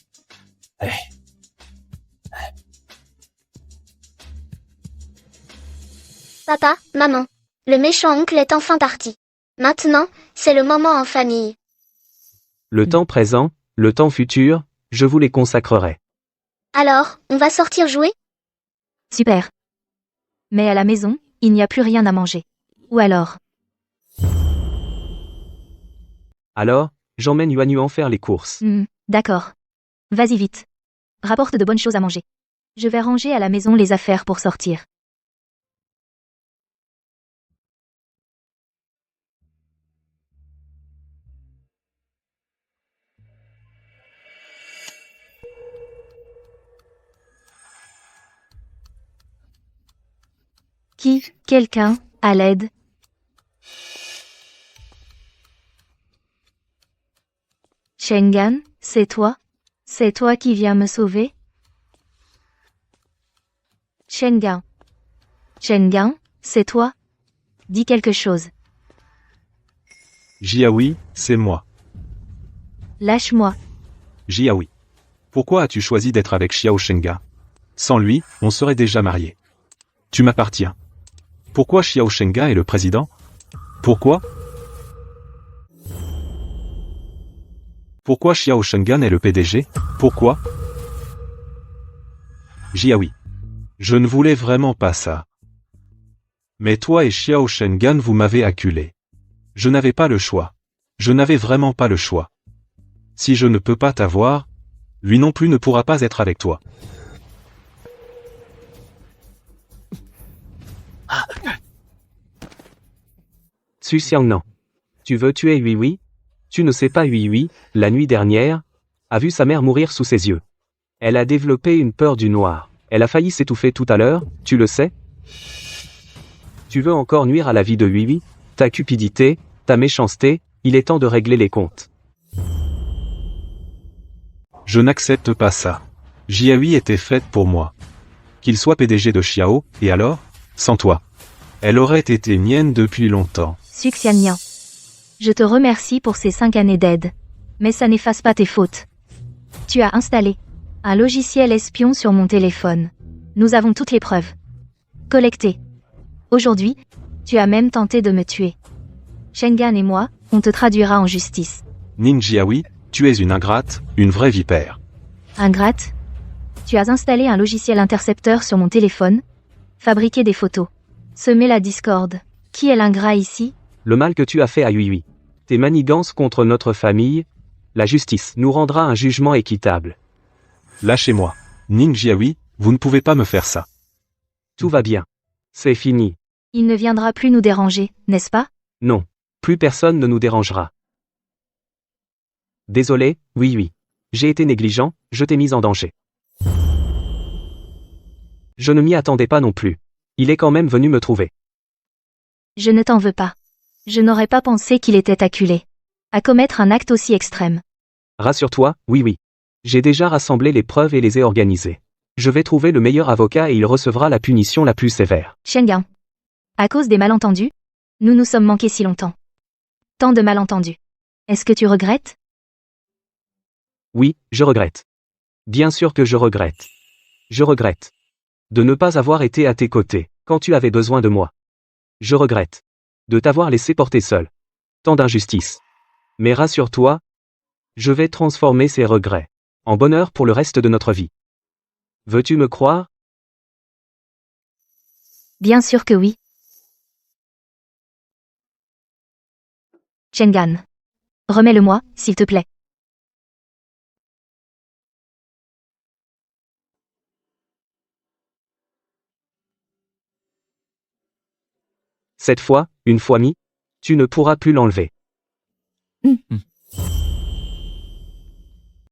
Maman, le méchant oncle est enfin parti. Maintenant, c'est le moment en famille. Le temps présent, le temps futur, je vous les consacrerai. Alors, on va sortir jouer? Super. Mais à la maison, il n'y a plus rien à manger. Ou alors, Alors, j'emmène Yuan Yuan faire les courses. d'accord. Vas-y vite. Rapporte de bonnes choses à manger. Je vais ranger à la maison les affaires pour sortir. Quelqu'un, à l'aide. Shengan, c'est toi? C'est toi qui viens me sauver? Shengan. Shengan, c'est toi? Dis quelque chose. Jiaoui, c'est moi. Lâche-moi. Jiaoui. Pourquoi as-tu choisi d'être avec Xiao Shenga? Sans lui, on serait déjà mariés. Tu m'appartiens. Pourquoi Xiao Shenga est le président? Pourquoi? Pourquoi Xiao Shengan est le PDG? Pourquoi? Jiaoui. Je ne voulais vraiment pas ça. Mais toi et Xiao Shengan vous m'avez acculé. Je n'avais pas le choix. Je n'avais vraiment pas le choix. Si je ne peux pas t'avoir, lui non plus ne pourra pas être avec toi. Su Xiangnan. Tu veux tuer Yui Yui? Tu ne sais pas Yui Yui, la nuit dernière, a vu sa mère mourir sous ses yeux. Elle a développé une peur du noir. Elle a failli s'étouffer tout à l'heure, tu le sais? Tu veux encore nuire à la vie de Yui Yui? Ta cupidité, ta méchanceté, il est temps de régler les comptes. Je n'accepte pas ça. Jiaoui était faite pour moi. Qu'il soit PDG de Xiao, et alors? Sans toi. Elle aurait été mienne depuis longtemps. Suxiannian. Je te remercie pour ces 5 années d'aide. Mais ça n'efface pas tes fautes. Tu as installé un logiciel espion sur mon téléphone. Nous avons toutes les preuves collectées. Aujourd'hui, tu as même tenté de me tuer. Shengan et moi, on te traduira en justice. Ning Jiaoui, tu es une ingrate, une vraie vipère. Ingrate? Tu as installé un logiciel intercepteur sur mon téléphone, fabriqué des photos, semé la discorde. Qui est l'ingrat ici? Le mal que tu as fait à Yui Yui. Tes manigances contre notre famille, la justice nous rendra un jugement équitable. Lâchez-moi. Ning Jiaoui, vous ne pouvez pas me faire ça. Tout va bien. C'est fini. Il ne viendra plus nous déranger, n'est-ce pas? Non. Plus personne ne nous dérangera. Désolé, oui oui. J'ai été négligent, je t'ai mis en danger. Je ne m'y attendais pas non plus. Il est quand même venu me trouver. Je ne t'en veux pas. Je n'aurais pas pensé qu'il était acculé à commettre un acte aussi extrême. Rassure-toi, oui oui. J'ai déjà rassemblé les preuves et les ai organisées. Je vais trouver le meilleur avocat et il recevra la punition la plus sévère. Shengan. À cause des malentendus, nous nous sommes manqués si longtemps. Tant de malentendus. Est-ce que tu regrettes? Oui, je regrette. Bien sûr que je regrette. Je regrette de ne pas avoir été à tes côtés quand tu avais besoin de moi. Je regrette de t'avoir laissé porter seul. Tant d'injustice. Mais rassure-toi, je vais transformer ces regrets en bonheur pour le reste de notre vie. Veux-tu me croire? Bien sûr que oui. Shengan. Remets-le-moi, s'il te plaît. Cette fois, une fois mis, tu ne pourras plus l'enlever.